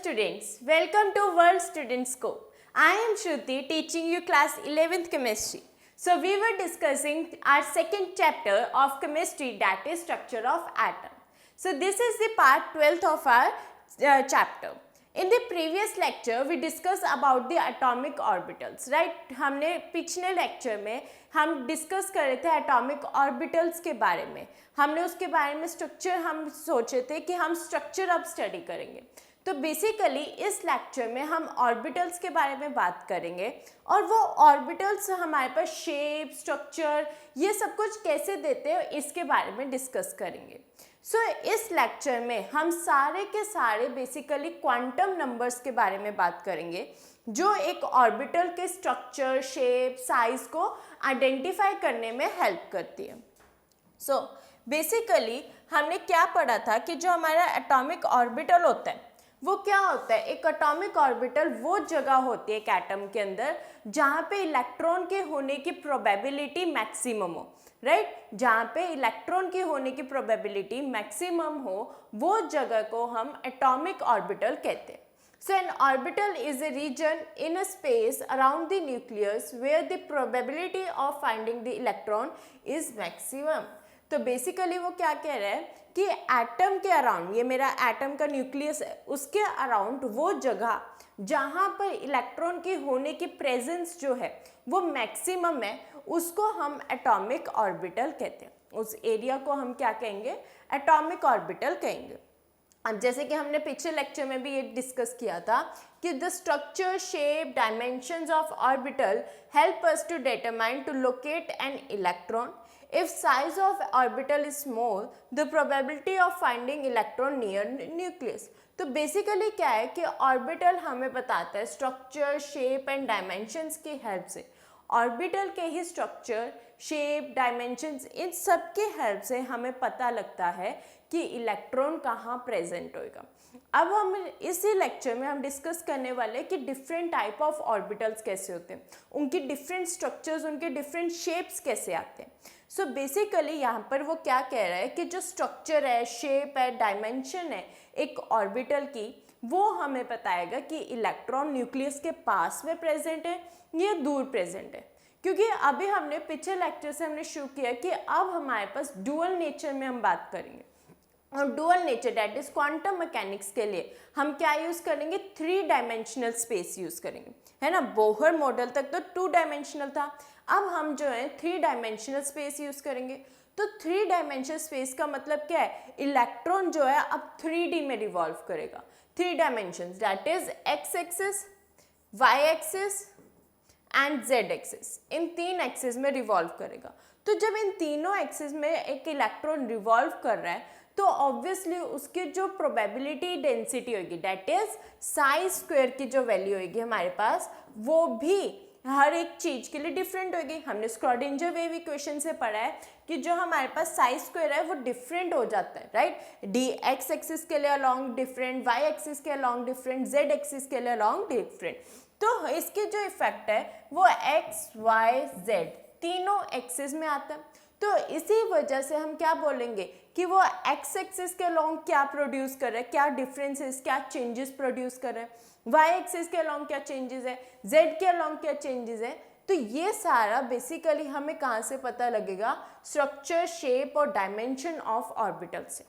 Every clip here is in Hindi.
students, welcome to World Students Co. I am Shruti teaching you class 11th chemistry. So we were discussing our second chapter of chemistry, that is structure of atom. So this is the part 12th of our chapter. In the previous lecture we discussed about the atomic orbitals, right? हमने पिछले लेक्चर में हम डिस्कस कर रहे थे एटॉमिक ऑर्बिटल्स के बारे में. हमने उसके बारे में स्ट्रक्चर हम सोचे थे कि हम स्ट्रक्चर अब स्टडी करेंगे. तो बेसिकली इस लेक्चर में हम ऑर्बिटल्स के बारे में बात करेंगे और वो ऑर्बिटल्स हमारे पास शेप, स्ट्रक्चर, ये सब कुछ कैसे देते हैं इसके बारे में डिस्कस करेंगे. सो इस लेक्चर में हम सारे के सारे बेसिकली क्वांटम नंबर्स के बारे में बात करेंगे जो एक ऑर्बिटल के स्ट्रक्चर, शेप, साइज को आइडेंटिफाई करने में हेल्प करती है. सो बेसिकली हमने क्या पढ़ा था कि जो हमारा एटॉमिक ऑर्बिटल होता है वो क्या होता है. एक एटॉमिक ऑर्बिटल वो जगह होती है एक एटम के अंदर जहाँ पे इलेक्ट्रॉन के होने की प्रोबेबिलिटी मैक्सिमम हो, राइट? जहाँ पे इलेक्ट्रॉन के होने की प्रोबेबिलिटी मैक्सिमम हो वो जगह को हम एटॉमिक ऑर्बिटल कहते हैं. So an orbital is a region in a space around the nucleus where the probability of finding the electron is maximum. तो बेसिकली वो क्या कह रहा है कि एटम के अराउंड, ये मेरा एटम का न्यूक्लियस है, उसके अराउंड वो जगह जहाँ पर इलेक्ट्रॉन के होने की प्रेजेंस जो है वो मैक्सिमम है उसको हम एटॉमिक ऑर्बिटल कहते हैं. उस एरिया को हम क्या कहेंगे? एटॉमिक ऑर्बिटल कहेंगे. अब जैसे कि हमने पिछले लेक्चर में भी ये डिस्कस किया था कि the structure, shape, dimensions of orbital help us to determine to locate an electron. If size of orbital is small, the probability of finding electron near nucleus. तो बेसिकली क्या है कि ऑर्बिटल हमें बताता है स्ट्रक्चर, शेप एंड डायमेंशंस की हेल्प से. ऑर्बिटल के ही स्ट्रक्चर, शेप, डायमेंशंस, इन सब के हेल्प से हमें पता लगता है कि इलेक्ट्रॉन कहाँ प्रेजेंट होएगा. अब हम इसी लेक्चर में हम डिस्कस करने वाले हैं कि डिफरेंट टाइप ऑफ ऑर्बिटल्स कैसे होते हैं, उनकी डिफरेंट स्ट्रक्चर्स, उनके डिफरेंट शेप्स कैसे आते हैं. सो बेसिकली यहाँ पर वो क्या कह रहा है कि जो स्ट्रक्चर है, शेप है, डायमेंशन है एक ऑर्बिटल की, वो हमें बताएगा कि इलेक्ट्रॉन न्यूक्लियस के पास में प्रेजेंट है या दूर प्रेजेंट है. क्योंकि अभी हमने पिछले लेक्चर से हमने शुरू किया कि अब हमारे पास डुअल नेचर में हम बात करेंगे. और dual nature that is quantum mechanics के लिए हम क्या यूज़ करेंगे? 3 डायमेंशनल स्पेस यूज़ करेंगे, है ना. बोहर मॉडल तक तो 2 डायमेंशनल था, अब हम जो है 3 डायमेंशनल स्पेस यूज़ करेंगे. तो 3 डायमेंशनल स्पेस का मतलब क्या है? इलेक्ट्रॉन जो है अब 3D में रिवॉल्व करेगा. 3 dimensions that is X axis, Y axis and Z axis. इन 3 एक्सिस में रिवॉल्व करेगा. तो जब इन तीनों एक्सिस में एक इलेक्ट्रॉन रिवॉल्व कर रहा है तो ऑब्वियसली उसकी जो प्रोबेबिलिटी डेंसिटी होगी दैट इज साई स्क्वायर की जो वैल्यू होगी हमारे पास वो भी हर एक चीज के लिए डिफरेंट होगी. हमने स्क्रॉडिंजर वेव इक्वेशन से पढ़ा है कि जो हमारे पास साई स्क्वायर है वो डिफरेंट हो जाता है, राइट? डी एक्स एक्सिस के लिए अलॉन्ग डिफरेंट, वाई एक्सिस के अलॉन्ग डिफरेंट, जेड एक्सिस के लिए अलॉन्ग डिफरेंट. तो इसके जो इफेक्ट है वो एक्स, वाई, जेड तीनों एक्सिस में आता है. तो इसी वजह से हम क्या बोलेंगे कि वो एक्स एक्सिस के अलॉन्ग क्या प्रोड्यूस कर रहा है, क्या डिफरेंसेस, क्या चेंजेस प्रोड्यूस कर रहा है, वाई एक्सिस के अलॉन्ग क्या चेंजेस है, जेड के अलॉन्ग क्या चेंजेस है. तो ये सारा बेसिकली हमें कहाँ से पता लगेगा? स्ट्रक्चर, शेप और डायमेंशन ऑफ ऑर्बिटल से,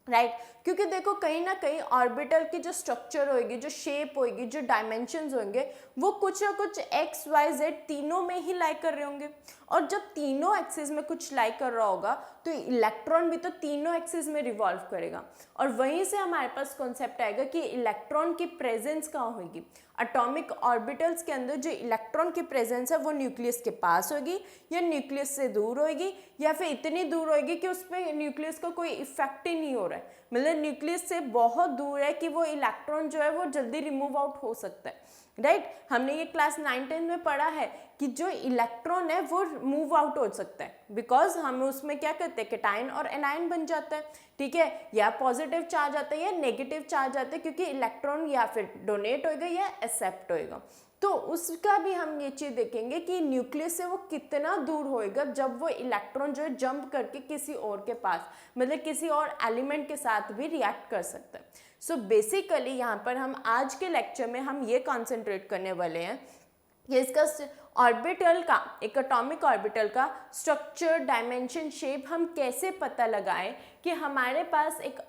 राइट? क्योंकि देखो कहीं ना कहीं ऑर्बिटल की जो स्ट्रक्चर होगी, जो शेप होगी, जो डायमेंशंस होंगे वो कुछ ना कुछ एक्स, वाई, जेड तीनों में ही लाई कर रहे होंगे. और जब तीनों एक्सिस में कुछ लाई कर रहा होगा तो इलेक्ट्रॉन भी तो तीनों एक्सिस में रिवॉल्व करेगा. और वहीं से हमारे पास कॉन्सेप्ट आएगा कि इलेक्ट्रॉन की प्रेजेंस कहाँ होगी. एटॉमिक ऑर्बिटल्स के अंदर जो इलेक्ट्रॉन की प्रेजेंस है वो न्यूक्लियस के पास होगी या न्यूक्लियस से दूर होगी या फिर इतनी दूर होगी कि उस पर न्यूक्लियस का कोई इफेक्ट ही नहीं हो रहा है. मतलब न्यूक्लियस से बहुत दूर है कि वो इलेक्ट्रॉन जो है वो जल्दी रिमूव आउट हो सकता है, राइट? हमने ये क्लास 9-10 में पढ़ा है कि जो इलेक्ट्रॉन है वो मूव आउट हो सकता है बिकॉज हम उसमें क्या करते हैं, कैटायन और एनायन बन जाता है, ठीक है, या पॉजिटिव चार्ज आता है या नेगेटिव चार्ज आता है क्योंकि इलेक्ट्रॉन या फिर डोनेट होएगा या एक्सेप्ट होएगा. तो उसका भी हम ये चीज़ देखेंगे कि न्यूक्लियस से वो कितना दूर होएगा जब वो इलेक्ट्रॉन जो है जंप करके किसी और के पास, मतलब किसी और एलिमेंट के साथ भी रिएक्ट कर सकता है। सो बेसिकली यहाँ पर हम आज के लेक्चर में हम ये कॉन्सेंट्रेट करने वाले हैं कि इसका ऑर्बिटल का, एक एटॉमिक ऑर्बिटल का स्ट्रक्चर, डायमेंशन, शेप हम कैसे पता लगाएं कि हमारे पास एक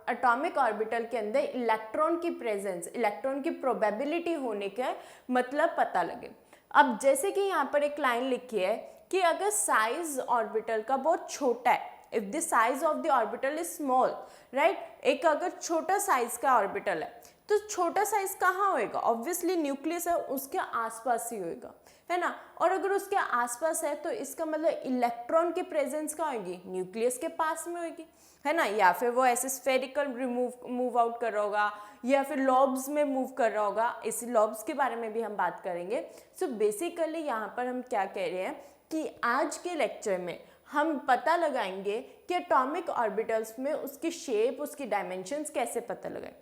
एटॉमिक ऑर्बिटल के अंदर इलेक्ट्रॉन की प्रेजेंस, इलेक्ट्रॉन की प्रोबेबिलिटी होने का मतलब पता लगे। अब जैसे कि यहाँ पर एक लाइन लिखी है कि अगर साइज ऑर्बिटल का बहुत छोटा है, if the size of the orbital is small, right, एक अगर छोटा साइज का ऑर्बिटल है तो छोटा साइज कहाँ होएगा? ऑब्वियसली न्यूक्लियस है उसके आसपास ही होएगा, है ना। और अगर उसके आसपास है तो इसका मतलब इलेक्ट्रॉन की प्रेजेंस कहाँ होगी? न्यूक्लियस के पास में होगी, है ना। या फिर वो ऐसे स्फेरिकल मूव आउट कर रहा होगा या फिर लॉब्स में मूव कर रहा होगा, इस लॉब्स के बारे में भी हम बात करेंगे। सो बेसिकली यहाँ पर हम क्या कह रहे हैं कि आज के लेक्चर में हम पता लगाएंगे कि एटॉमिक ऑर्बिटल्स में उसकी शेप, उसकी डायमेंशंस कैसे पता लगाएं,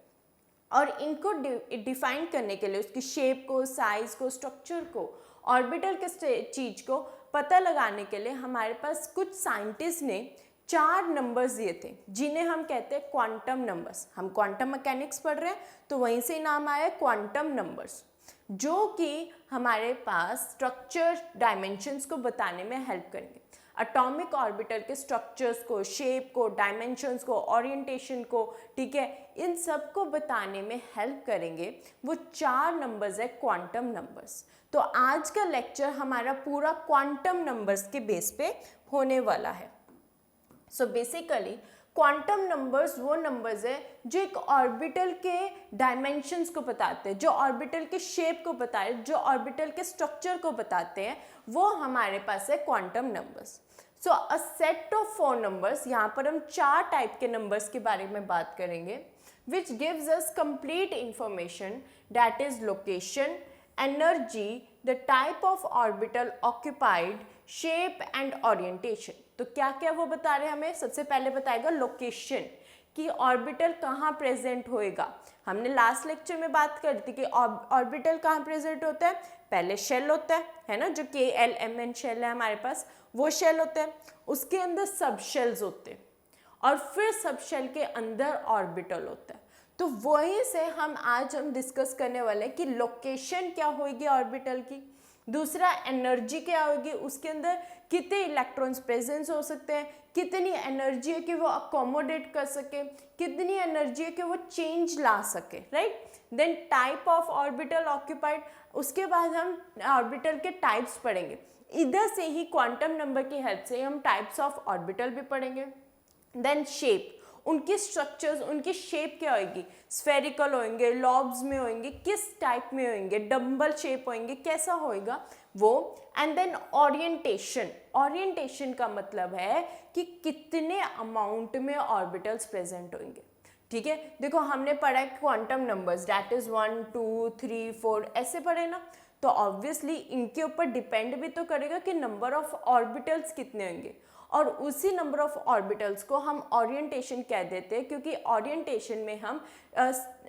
और इनको डिफाइन करने के लिए उसकी शेप को, साइज को, स्ट्रक्चर को, ऑर्बिटल के चीज को पता लगाने के लिए हमारे पास कुछ साइंटिस्ट ने 4 नंबर्स दिए थे जिन्हें हम कहते हैं क्वांटम नंबर्स। हम क्वांटम मैकेनिक्स पढ़ रहे हैं तो वहीं से नाम आया क्वांटम नंबर्स, जो कि हमारे पास स्ट्रक्चर, डायमेंशंस को बताने में हेल्प करेंगे। एटॉमिक ऑर्बिटल के स्ट्रक्चर्स को, शेप को, डायमेंशंस को, ओरिएंटेशन को, ठीक है, इन सब को बताने में हेल्प करेंगे वो 4 नंबर्स है क्वांटम नंबर्स। तो आज का लेक्चर हमारा पूरा क्वांटम नंबर्स के बेस पे होने वाला है। सो बेसिकली क्वांटम नंबर्स वो नंबर्स है जो एक ऑर्बिटल के डायमेंशंस को बताते हैं, जो ऑर्बिटल के शेप को बताते हैं, जो ऑर्बिटल के स्ट्रक्चर को बताते हैं, वो हमारे पास है quantum numbers. So a set of 4 numbers, यहाँ पर हम 4 टाइप के नंबर्स के बारे में बात करेंगे, which gives us complete information, that is location, energy, the type of orbital occupied, shape and orientation. तो क्या क्या वो बता रहे हैं हमें? सबसे पहले बताएगा लोकेशन, कि ऑर्बिटल कहाँ प्रेजेंट होएगा। हमने लास्ट लेक्चर में बात करी थी कि ऑर्बिटल कहाँ प्रेजेंट होता है। पहले शेल होता है ना, जो KLMN शेल है हमारे पास, वो शेल होता है, उसके अंदर सब शेल्स होते हैं और फिर सब शेल के अंदर ऑर्बिटल होता है। तो वहीं से हम डिस्कस करने वाले हैं कि लोकेशन क्या होगी ऑर्बिटल की, दूसरा एनर्जी क्या होगी, उसके अंदर कितने इलेक्ट्रॉन्स प्रेजेंस हो सकते हैं, कितनी एनर्जी है कि वो अकोमोडेट कर सके, कितनी एनर्जी है कि वो चेंज ला सके, right. Then type of orbital occupied, उसके बाद हम ऑर्बिटल के टाइप्स पढ़ेंगे। इधर से ही क्वांटम नंबर की हेल्प से हम टाइप्स ऑफ ऑर्बिटल भी पढ़ेंगे। देन शेप, उनकी स्ट्रक्चर्स, उनकी शेप क्या होगी, स्फेरिकल होंगे, लॉब्स में होंगे, किस टाइप में होंगे, डम्बल शेप होंगे, कैसा होएगा वो। एंड देन ओरिएंटेशन, ओरिएंटेशन का मतलब है कि कितने अमाउंट में ऑर्बिटल्स प्रेजेंट होंगे, ठीक है। देखो हमने पढ़ा है क्वांटम नंबर्स, दैट इज 1 2 3 4 ऐसे पढ़े ना, तो ऑब्वियसली इनके ऊपर डिपेंड भी तो करेगा कि नंबर ऑफ ऑर्बिटल्स कितने होंगे, और उसी नंबर ऑफ ऑर्बिटल्स को हम ओरिएंटेशन कह देते हैं, क्योंकि ओरिएंटेशन में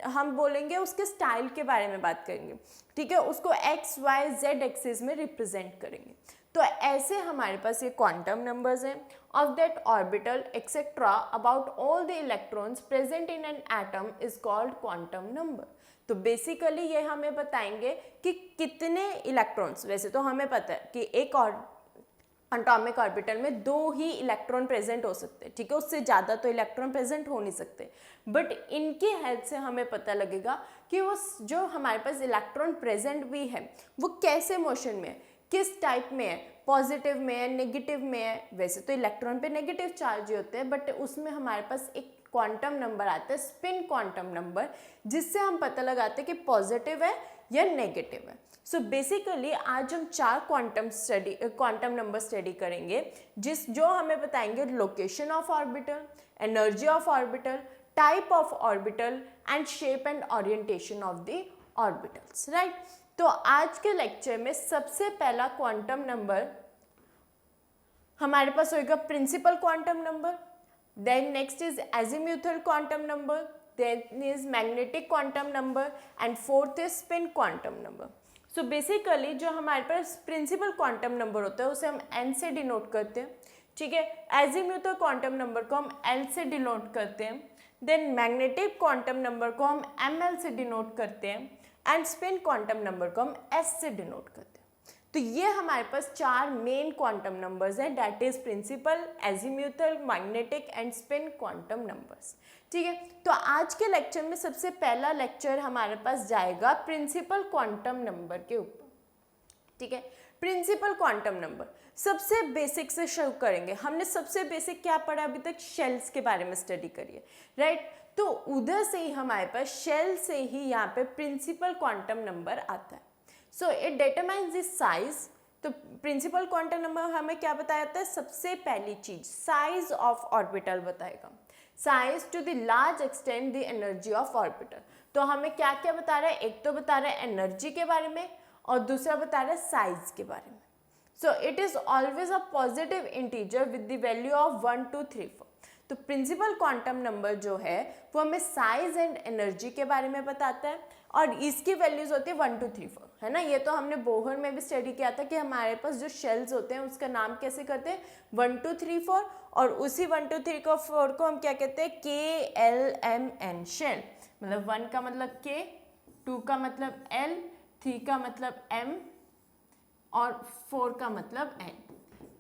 हम बोलेंगे उसके स्टाइल के बारे में बात करेंगे, ठीक है, उसको x y z एक्सिस में रिप्रेजेंट करेंगे। तो ऐसे हमारे पास ये क्वांटम नंबर्स हैं of that orbital etcetera about all the electrons present in an atom is called quantum number. तो बेसिकली ये हमें बताएंगे कि कितने इलेक्ट्रॉन्स, वैसे तो हमें पता है कि एक और एटॉमिक ऑर्बिटल में 2 ही इलेक्ट्रॉन प्रेजेंट हो सकते हैं, ठीक है, उससे ज़्यादा तो इलेक्ट्रॉन प्रेजेंट हो नहीं सकते, बट इनकी हेल्प से हमें पता लगेगा कि वो जो हमारे पास इलेक्ट्रॉन प्रेजेंट भी है वो कैसे मोशन में है, किस टाइप में है, पॉजिटिव में है, नेगेटिव में है। वैसे तो इलेक्ट्रॉन पे नेगेटिव चार्ज ही होते हैं, बट उसमें हमारे पास एक क्वांटम नंबर आता है, स्पिन क्वांटम नंबर, जिससे हम पता लगाते हैं कि पॉजिटिव है या नेगेटिव है। सो बेसिकली आज हम 4 क्वांटम नंबर स्टडी करेंगे, जो हमें बताएंगे location of orbital, energy of orbital, type of orbital and shape and orientation of the orbitals, right. तो आज के लेक्चर में सबसे पहला क्वांटम नंबर हमारे पास होगा principal quantum number, then next is azimuthal quantum number, then is magnetic quantum number and fourth is spin quantum number. So basically जो हमारे पास प्रिंसिपल क्वांटम नंबर होता है उसे हम n से डिनोट करते हैं, ठीक है। एजीम्यूथल क्वांटम नंबर को हम L से डिनोट करते हैं, देन मैग्नेटिक क्वांटम नंबर को हम ml से डिनोट करते हैं, एंड स्पिन क्वांटम नंबर को हम s से डिनोट करते हैं। तो ये हमारे पास 4 मेन क्वांटम नंबर्स हैं, that is principal, azimuthal, magnetic and spin quantum numbers, ठीक है। तो आज के लेक्चर में सबसे पहला लेक्चर हमारे पास जाएगा प्रिंसिपल क्वांटम नंबर के ऊपर, ठीक है। प्रिंसिपल क्वांटम नंबर सबसे बेसिक से शुरू करेंगे। हमने सबसे बेसिक क्या पढ़ा अभी तक, शेल्स के बारे में स्टडी करिए, राइट। तो उधर से ही हमारे पास शेल से ही यहाँ पे प्रिंसिपल क्वांटम नंबर आता है। So it determines the size. तो प्रिंसिपल क्वांटम नंबर हमें क्या बताया जाता है, सबसे पहली चीज साइज ऑफ ऑर्बिटल बताएगा, size to the large extent the energy of orbital. तो हमें क्या क्या बता रहा है, एक तो बता रहा है एनर्जी के बारे में और दूसरा बता रहा है साइज के बारे में। So it is always a positive integer with the value of 1 2 3 4। तो प्रिंसिपल क्वांटम नंबर जो है वो हमें साइज एंड एनर्जी के बारे में बताता है और इसकी वैल्यूज होती है 1 2 3 4, है ना। ये तो हमने बोहर में भी स्टडी किया था कि हमारे पास जो शेल्स होते हैं उसका नाम कैसे करते हैं, 1 2 3 4, और उसी 1 2 3 4 को हम क्या कहते हैं, KLMN शेल। मतलब 1 का मतलब K, 2 का मतलब L, 3 का मतलब M और 4 का मतलब N।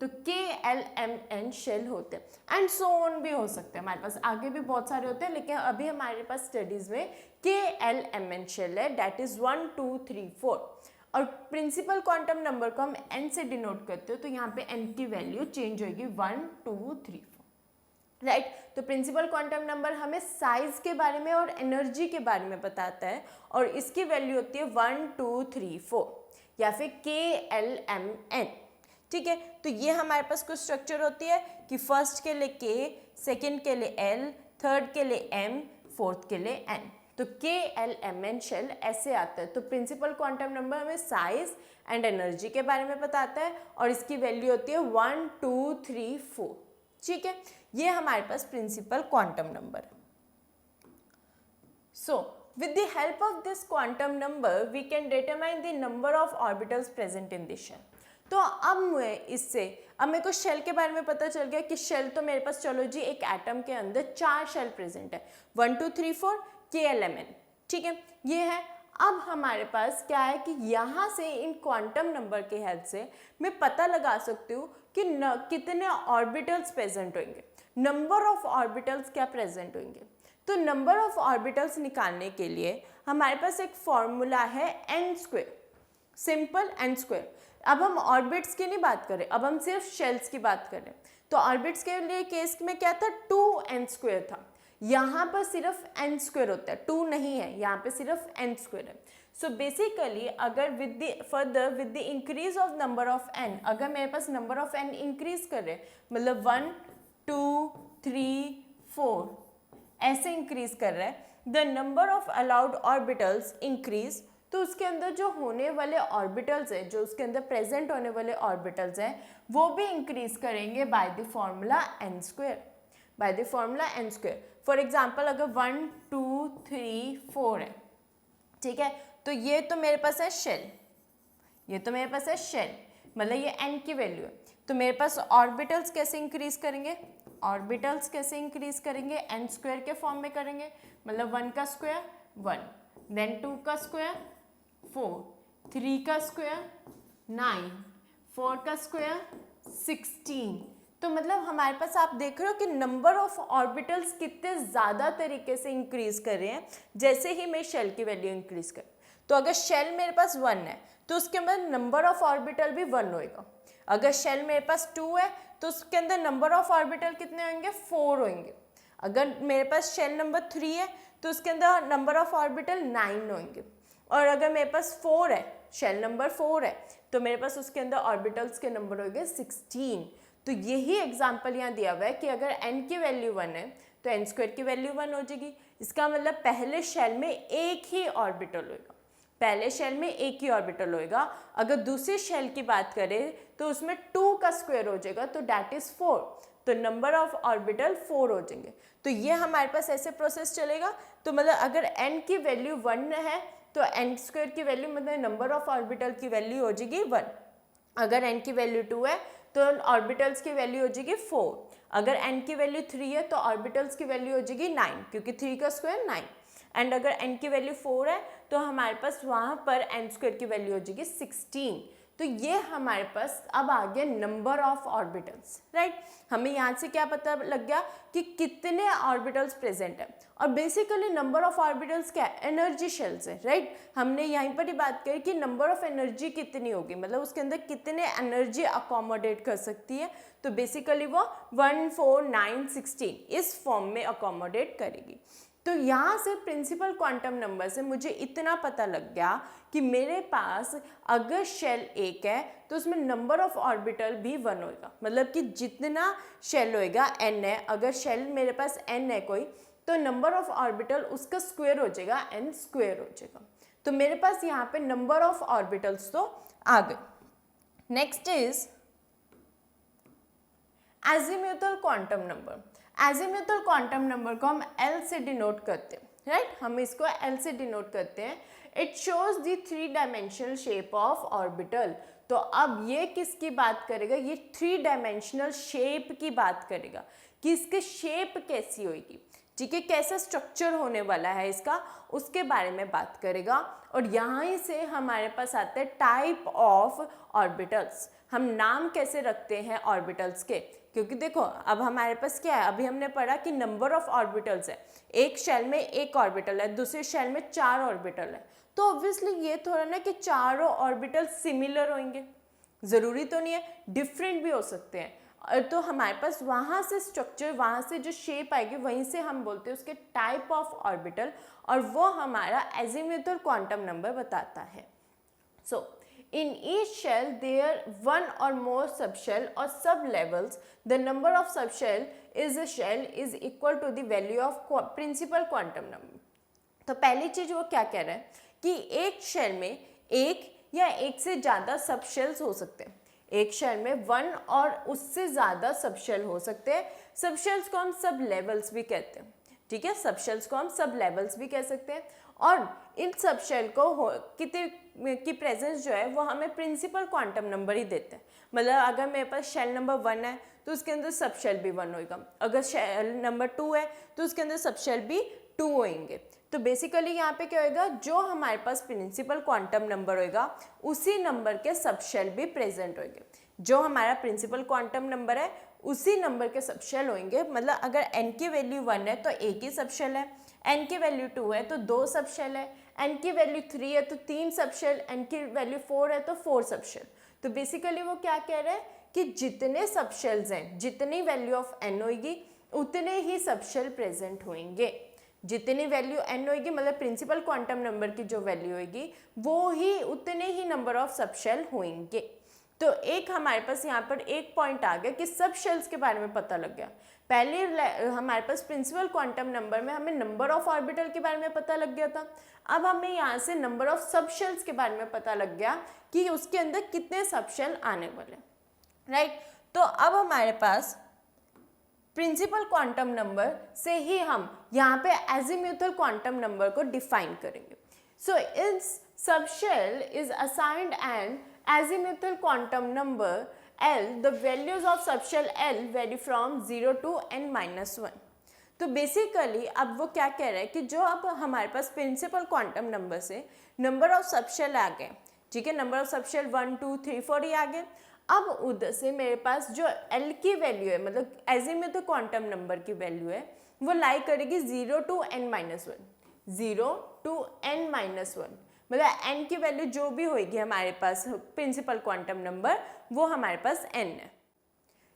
तो KLMN शेल होते हैं एंड सो ऑन भी हो सकते हैं, हमारे पास आगे भी बहुत सारे होते हैं, लेकिन अभी हमारे पास स्टडीज में KLMN शेल है, दैट इज 1 2 3 4। और प्रिंसिपल क्वांटम नंबर को हम n से डिनोट करते हो, तो यहाँ पे n की वैल्यू चेंज होगी 1 2 3 4, राइट। तो प्रिंसिपल क्वांटम नंबर हमें साइज के बारे में और एनर्जी के बारे में बताता है और इसकी वैल्यू होती है 1 2 3 4 या फिर KLMN, ठीक है। तो ये हमारे पास कुछ स्ट्रक्चर होती है कि फर्स्ट के लिए K, सेकंड के लिए L, थर्ड के लिए M, फोर्थ के लिए N। तो KLMN शेल ऐसे आता है। तो प्रिंसिपल क्वांटम नंबर हमें साइज एंड एनर्जी के बारे में बताता है और इसकी वैल्यू होती है 1 2 3 4, ठीक है। ये हमारे पास प्रिंसिपल क्वांटम नंबर है। सो with the help of this quantum number we can determine the number of orbitals present in the shell। तो अब मेरे को शेल के बारे में पता चल गया कि शेल तो मेरे पास, चलो जी, एक एटम के अंदर 4 शेल प्रेजेंट है, 1 2 3 4 KLMN, ठीक है, ये है। अब हमारे पास क्या है कि यहाँ से इन क्वांटम नंबर के हेल्प से मैं पता लगा सकती हूँ कि कितने ऑर्बिटल्स प्रेजेंट होंगे, नंबर ऑफ ऑर्बिटल्स क्या प्रेजेंट होंगे। तो नंबर ऑफ ऑर्बिटल्स निकालने के लिए हमारे पास एक फॉर्मूला है n², सिंपल n²। अब हम ऑर्बिट्स की नहीं बात करें, अब हम सिर्फ शेल्स की बात करें। तो ऑर्बिट्स के लिए केस में क्या था, 2n² था, यहाँ पर सिर्फ n² होता है, 2 नहीं है, यहाँ पे सिर्फ n² है। सो बेसिकली अगर with the increase of number of n, अगर मेरे पास नंबर ऑफ n इंक्रीज कर रहे, मतलब 1 2 3 4 ऐसे इंक्रीज कर रहा है, the number of allowed orbitals increase, तो उसके अंदर जो होने वाले ऑर्बिटल्स है, जो उसके अंदर प्रेजेंट होने वाले ऑर्बिटल्स हैं, वो भी इंक्रीज करेंगे by the formula n², by the formula n²। For example अगर 1 2 3 4 है, ठीक है, तो ये तो मेरे पास है शेल, ये तो मेरे पास है शेल, मतलब ये n की वैल्यू है। तो मेरे पास ऑर्बिटल्स कैसे इंक्रीज करेंगे, ऑर्बिटल्स कैसे इंक्रीज करेंगे, n² के फॉर्म में करेंगे, मतलब 1 का स्क्वायर 1, देन 2 का स्क्वायर 4, 3 का स्क्वायर 9, 4 का स्क्वायर 16। तो मतलब हमारे पास आप देख रहे हो कि नंबर ऑफ ऑर्बिटल्स कितने ज़्यादा तरीके से इंक्रीज कर रहे हैं जैसे ही मैं शेल की वैल्यू इंक्रीज कर। तो अगर शेल मेरे पास 1 है तो उसके अंदर नंबर ऑफ ऑर्बिटल भी 1 होएगा। अगर शेल मेरे पास 2 है तो उसके अंदर नंबर ऑफ ऑर्बिटल कितने होंगे, 4 होंगे। अगर मेरे पास शेल नंबर 3 है तो उसके अंदर नंबर ऑफ ऑर्बिटल 9 होंगे। और अगर मेरे पास 4 है, शेल नंबर 4 है, तो मेरे पास उसके अंदर ऑर्बिटल्स के नंबर होंगे 16। तो यही एग्जाम्पल यहाँ दिया हुआ है कि अगर n की वैल्यू 1 है तो n² की वैल्यू 1 हो जाएगी। इसका मतलब पहले शेल में एक ही ऑर्बिटल होगा, पहले शेल में एक ही ऑर्बिटल होएगा। अगर दूसरी शेल की बात करें तो उसमें 2 का स्क्वायर हो जाएगा, तो डैट इज 4, तो नंबर ऑफ ऑर्बिटल 4 हो जाएंगे। तो ये हमारे पास ऐसे प्रोसेस चलेगा। तो मतलब अगर n की वैल्यू 1 है तो n स्क्वायर की वैल्यू मतलब नंबर ऑफ ऑर्बिटल की वैल्यू हो जाएगी 1। अगर n की वैल्यू 2 है तो ऑर्बिटल्स की वैल्यू हो जाएगी 4। अगर n की वैल्यू 3 है तो ऑर्बिटल्स की वैल्यू हो जाएगी 9, क्योंकि 3 का स्क्वायर 9। एंड अगर n की वैल्यू 4 है तो हमारे पास वहाँ पर n स्क्वायर की वैल्यू हो जाएगी 16। तो ये हमारे पास अब आ गया नंबर ऑफ ऑर्बिटल्स, राइट। हमें यहाँ से क्या पता लग गया कि कितने ऑर्बिटल्स प्रेजेंट है। और बेसिकली नंबर ऑफ ऑर्बिटल्स क्या है, एनर्जी शेल्स है, राइट। हमने यहीं पर ही बात करी कि नंबर ऑफ एनर्जी कितनी होगी, मतलब उसके अंदर कितने एनर्जी अकोमोडेट कर सकती है। तो बेसिकली वो 1, 4, 9, 16 इस फॉर्म में अकोमोडेट करेगी। तो यहाँ से प्रिंसिपल क्वांटम नंबर से मुझे इतना पता लग गया कि मेरे पास अगर शेल एक है तो उसमें नंबर ऑफ ऑर्बिटल भी 1 होगा, मतलब कि जितना शेल होएगा n है, अगर शेल मेरे पास n है कोई, तो नंबर ऑफ ऑर्बिटल उसका स्क्वायर हो जाएगा, n स्क्वायर हो जाएगा। तो मेरे पास यहाँ पे नंबर ऑफ ऑर्बिटल्स तो आ गए। Next is azimuthal quantum number. Azimuthal quantum number को हम L से डिनोट करते हैं, राइट। हम इसको L से डिनोट करते हैं। It shows the 3 dimensional shape of orbital. तो अब ये किसकी बात करेगा, ये 3 डायमेंशनल शेप की बात करेगा कि इसकी शेप कैसी होगी, ठीक है, कैसा स्ट्रक्चर होने वाला है इसका, उसके बारे में बात करेगा। और यहाँ से हमारे पास आते हैं टाइप ऑफ ऑर्बिटल्स। हम नाम कैसे रखते हैं ऑर्बिटल्स के, क्योंकि देखो अब हमारे पास क्या है, अभी हमने पढ़ा कि नंबर ऑफ ऑर्बिटल्स है, एक शेल में एक ऑर्बिटल है, दूसरे शेल में 4 ऑर्बिटल है। तो ऑब्वियसली ये थोड़ा ना कि चारों ऑर्बिटल सिमिलर होंगे, ज़रूरी तो नहीं है, डिफरेंट भी हो सकते हैं। तो हमारे पास वहाँ से स्ट्रक्चर, वहाँ से जो शेप आएगी, वहीं से हम बोलते हैं उसके टाइप ऑफ ऑर्बिटल, और वो हमारा एजीम्यूथल क्वांटम नंबर बताता है। सो in each shell there one or more subshell or sublevels. The number of subshell is a shell is equal to the value of principal quantum number. तो पहली चीज वो क्या कह रहा है कि एक शेल में एक या एक से ज़्यादा सब शेल्स हो सकते हैं। एक शेल में 1 और उससे ज़्यादा सब शेल हो सकते हैं। सब शेल्स को हम सब लेवल्स भी कहते हैं, ठीक है, सब शेल्स को हम सब लेवल्स भी कह सकते हैं। और इन सब शेल को कितने की प्रेजेंस जो है वो हमें प्रिंसिपल क्वांटम नंबर ही देते हैं। मतलब अगर मेरे पास शेल नंबर 1 है तो उसके अंदर सब शेल भी 1 होगा, अगर शेल नंबर 2 है तो उसके अंदर सब शेल भी 2 होंगे। तो बेसिकली यहाँ पे क्या होएगा, जो हमारे पास प्रिंसिपल क्वांटम नंबर होएगा उसी नंबर के सब शेल भी प्रेजेंट होंगे। जो हमारा प्रिंसिपल क्वांटम नंबर है उसी नंबर के सब शेल होंगे। मतलब अगर n की वैल्यू 1 है तो एक ही सब शेल है, n की वैल्यू 2 है तो 2 सब शेल है, n की वैल्यू 3 है तो 3 सब शेल, n की वैल्यू 4 है तो 4 सब शेल। तो बेसिकली वो क्या कह रहे हैं कि जितने सब शेल्स हैं, जितनी वैल्यू ऑफ n होगी उतने ही सब शेल प्रेजेंट होंगे। जितनी वैल्यू n होगी, मतलब प्रिंसिपल क्वांटम नंबर की जो वैल्यू होगी वो ही उतने ही नंबर ऑफ सब शेल होंगे। तो एक हमारे पास यहाँ पर एक पॉइंट आ गया कि सब शेल्स के बारे में पता लग गया। पहले हमारे पास प्रिंसिपल क्वांटम नंबर में हमें नंबर ऑफ ऑर्बिटल के बारे में पता लग गया था, अब हमें यहाँ से नंबर ऑफ सब शेल्स के बारे में पता लग गया कि उसके अंदर कितने सब शेल आने वाले, राइट। तो अब हमारे पास प्रिंसिपल क्वांटम नंबर से ही हम यहाँ पे एजीम्यूथल क्वांटम नंबर को डिफाइन करेंगे। सो इस sub shell is assigned an azimuthal quantum number L. The values of subshell L vary from 0 to n-1। तो बेसिकली अब वो क्या कह रहा है कि जो अब हमारे पास प्रिंसिपल क्वांटम नंबर से नंबर ऑफ सबशेल आ गए, ठीक है, नंबर ऑफ सबशेल 1, 2, 3, 4 ही आ गए। अब उधर से मेरे पास जो L की वैल्यू है, मतलब एजीम्यूथल क्वांटम नंबर की वैल्यू है, वो लाई करेगी 0 to n-1, 0 to n-1। मतलब n की वैल्यू जो भी होगी हमारे पास प्रिंसिपल क्वांटम नंबर, वो हमारे पास n है,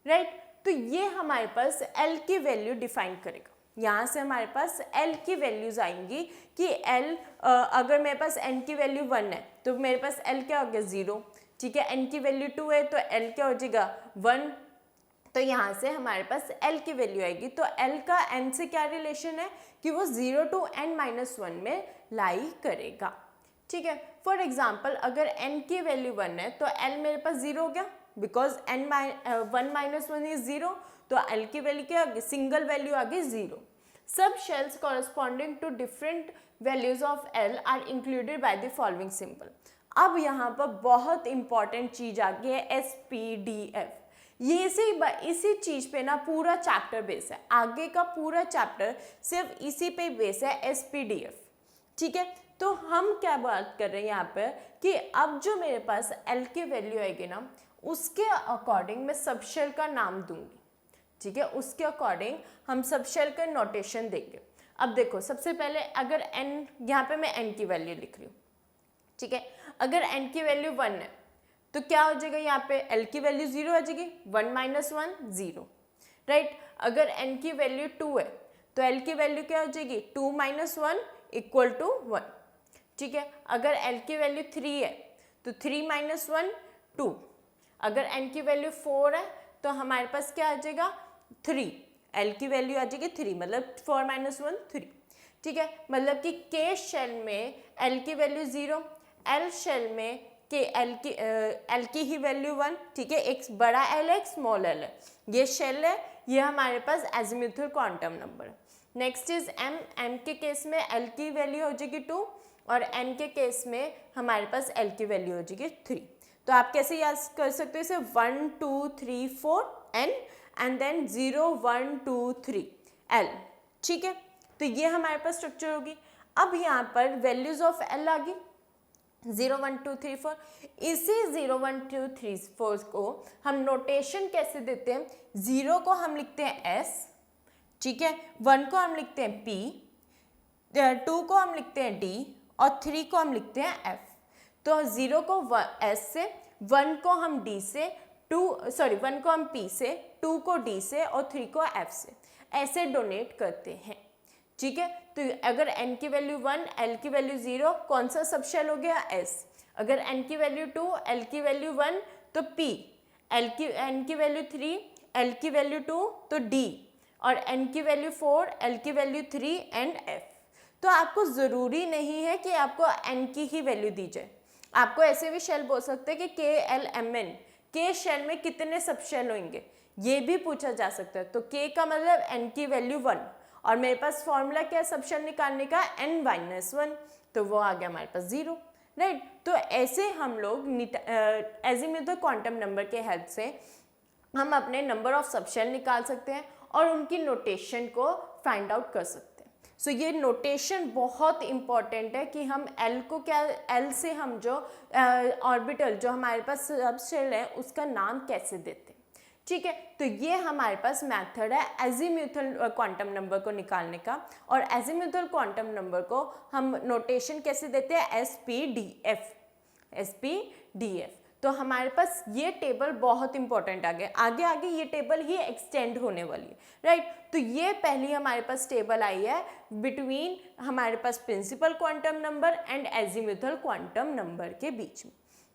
राइट। तो ये हमारे पास l की वैल्यू डिफाइन करेगा। यहाँ से हमारे पास l की वैल्यूज आएंगी कि l अगर मेरे पास n की वैल्यू 1 है तो मेरे पास l क्या हो गया 0, ठीक है, n की वैल्यू 2 है तो l क्या हो जाएगा 1। तो यहाँ से हमारे पास l की वैल्यू आएगी। तो l का n से क्या रिलेशन है कि वो 0 to n-1 में लाई करेगा, ठीक है। फॉर एग्जाम्पल अगर n की वैल्यू 1 है तो l मेरे पास 0 हो गया, बिकॉज 1 इज 0। तो l की वैल्यू क्या आ गई, सिंगल वैल्यू आ गई 0। Sub shells corresponding to different values of L are included by the following symbol. अब यहाँ पर बहुत इंपॉर्टेंट चीज आ गई है SPDF। ये इसी चीज पे ना पूरा चैप्टर बेस है, आगे का पूरा चैप्टर सिर्फ इसी पे बेस है SPDF। ठीक है, तो हम क्या बात कर रहे हैं यहाँ पर कि अब जो मेरे पास L की वैल्यू आएगी ना, उसके अकॉर्डिंग मैं सबशेल का नाम दूंगी। ठीक है, उसके अकॉर्डिंग हम सबशेल का नोटेशन देंगे। अब देखो, सबसे पहले अगर n, यहाँ पे मैं n की वैल्यू लिख रही हूँ। ठीक है, अगर n की वैल्यू 1 है तो क्या हो जाएगा, यहाँ पे L की वैल्यू 0 आ जाएगी, 1 - 1 0, राइट। अगर n की वैल्यू 2 है तो L की वैल्यू क्या हो जाएगी, 2 - 1 = 1। ठीक है, अगर L की वैल्यू 3 है तो 3 - 1 2। अगर n की वैल्यू 4 है तो हमारे पास क्या आ जाएगा, 3। L की वैल्यू आ जाएगी 3, मतलब 4 - 1 3। ठीक है, मतलब कि K शेल में L की वैल्यू 0, L शेल में L की ही वैल्यू 1। ठीक है, एक बड़ा L है, एक स्मॉल L है, ये शेल है, ये हमारे पास एजीमुथल क्वांटम नंबर है। नेक्स्ट इज M के केस में L की वैल्यू हो जाएगी 2 और N के केस में हमारे पास L की वैल्यू हो जाएगी 3। तो आप कैसे याद कर सकते हो इसे, 1 2 3 4 N एंड देन 0 1 2 3 L। ठीक है, तो ये हमारे पास स्ट्रक्चर होगी। अब यहाँ पर वैल्यूज ऑफ L आ गई 0 1 2 3 4। इसी 0 1 2 3 4 को हम नोटेशन कैसे देते हैं, 0 को हम लिखते हैं S, ठीक है, 1 को हम लिखते हैं P, 2 को हम लिखते हैं D और 3 को हम लिखते हैं F। तो 0 को S से, 1 को हम D से, 1 को हम P से, 2 को D से और 3 को F से, ऐसे डोनेट करते हैं। ठीक है, तो अगर n की वैल्यू 1, L की वैल्यू 0, कौन सा सबशेल हो गया, S। अगर n की वैल्यू 2, L की वैल्यू 1 तो P, n की वैल्यू 3, L की वैल्यू 2 तो D और n की वैल्यू 4, L की वैल्यू 3 एंड F। तो आपको ज़रूरी नहीं है कि आपको n की ही वैल्यू दी जाए, आपको ऐसे भी शेल बोल सकते हैं कि KLMN, K शेल में कितने सबशेल होंगे ये भी पूछा जा सकता है। तो K का मतलब n की वैल्यू 1 और मेरे पास फॉर्मूला क्या है सबशेल निकालने का, n - 1, तो वो आ गया हमारे पास 0, राइट। तो ऐसे हम लोग एजीमुथल क्वांटम नंबर के हेल्प से हम अपने नंबर ऑफ सबशेल निकाल सकते हैं और उनकी नोटेशन को फाइंड आउट कर सकते हैं। सो ये नोटेशन बहुत इंपॉर्टेंट है कि हम L को क्या, L से हम जो ऑर्बिटल जो हमारे पास सबशेल है उसका नाम कैसे देते हैं। ठीक है, तो ये हमारे पास मेथड है एजीमुथल क्वांटम नंबर को निकालने का। और एजीमुथल क्वांटम नंबर को हम नोटेशन कैसे देते हैं, SPDF। तो हमारे पास ये टेबल बहुत इंपॉर्टेंट आगे आगे ये टेबल ही एक्सटेंड होने वाली है, राइट। तो ये पहली हमारे पास टेबल आई है बिटवीन हमारे पास principal quantum number and azimuthal quantum number के बीच में।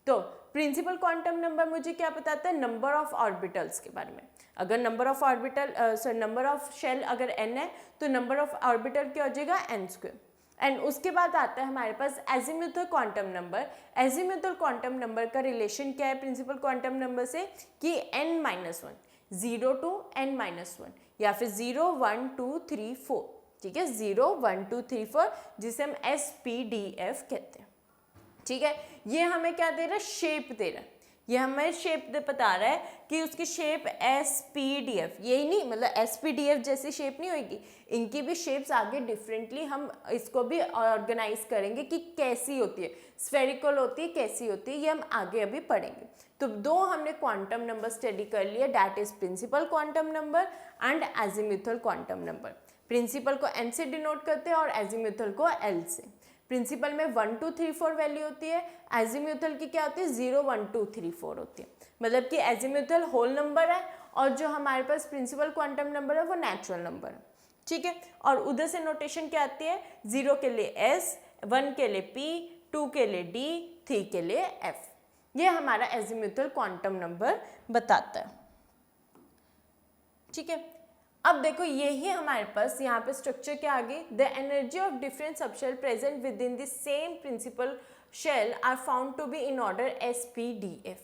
तो प्रिंसिपल क्वांटम नंबर मुझे क्या बताता है, नंबर ऑफ ऑर्बिटल्स के बारे में। अगर नंबर ऑफ शेल अगर n है तो नंबर ऑफ ऑर्बिटल क्या हो जाएगा, n²। एंड उसके बाद आता है हमारे पास azimuthal quantum number. Azimuthal quantum number का रिलेशन क्या है प्रिंसिपल क्वांटम नंबर से, कि n - 1, 0 to n - 1 या फिर 0 1 2 3 4। ठीक है, 0 1 2 3 4 जिसे हम SPDF कहते हैं। ठीक है, ये हमें क्या दे रहा है, शेप दे रहा है। ये हमें शेप बता रहा है कि उसकी शेप SPDF, यही नहीं मतलब SPDF जैसी शेप नहीं होगी, इनकी भी शेप्स आगे डिफरेंटली हम इसको भी ऑर्गेनाइज करेंगे कि कैसी होती है, स्फेरिकल होती है, कैसी होती है, ये हम आगे अभी पढ़ेंगे। तो दो हमने क्वांटम नंबर स्टडी कर लिए, that is principal quantum number and azimuthal quantum number. Principal को n से डिनोट करते हैं और एजीमुथल को L से। प्रिंसिपल में 1 2 3 4 वैल्यू होती है, एजीमुथल की क्या होती है, 0 1 2 3 4 होती है। मतलब कि एजीमुथल होल नंबर है और जो हमारे पास प्रिंसिपल क्वांटम नंबर है वो नेचुरल नंबर है। ठीक है, और उधर से नोटेशन क्या आती है, 0 के लिए S, 1 के लिए P, 2 के लिए D, 3 के लिए F। ये हमारा एजीमुथल क्वांटम नंबर बताता है। ठीक है, अब देखो यही हमारे पास यहाँ पे स्ट्रक्चर क्या आ गई, the energy of different subshell present within the same principal shell are found to be in order SPDF।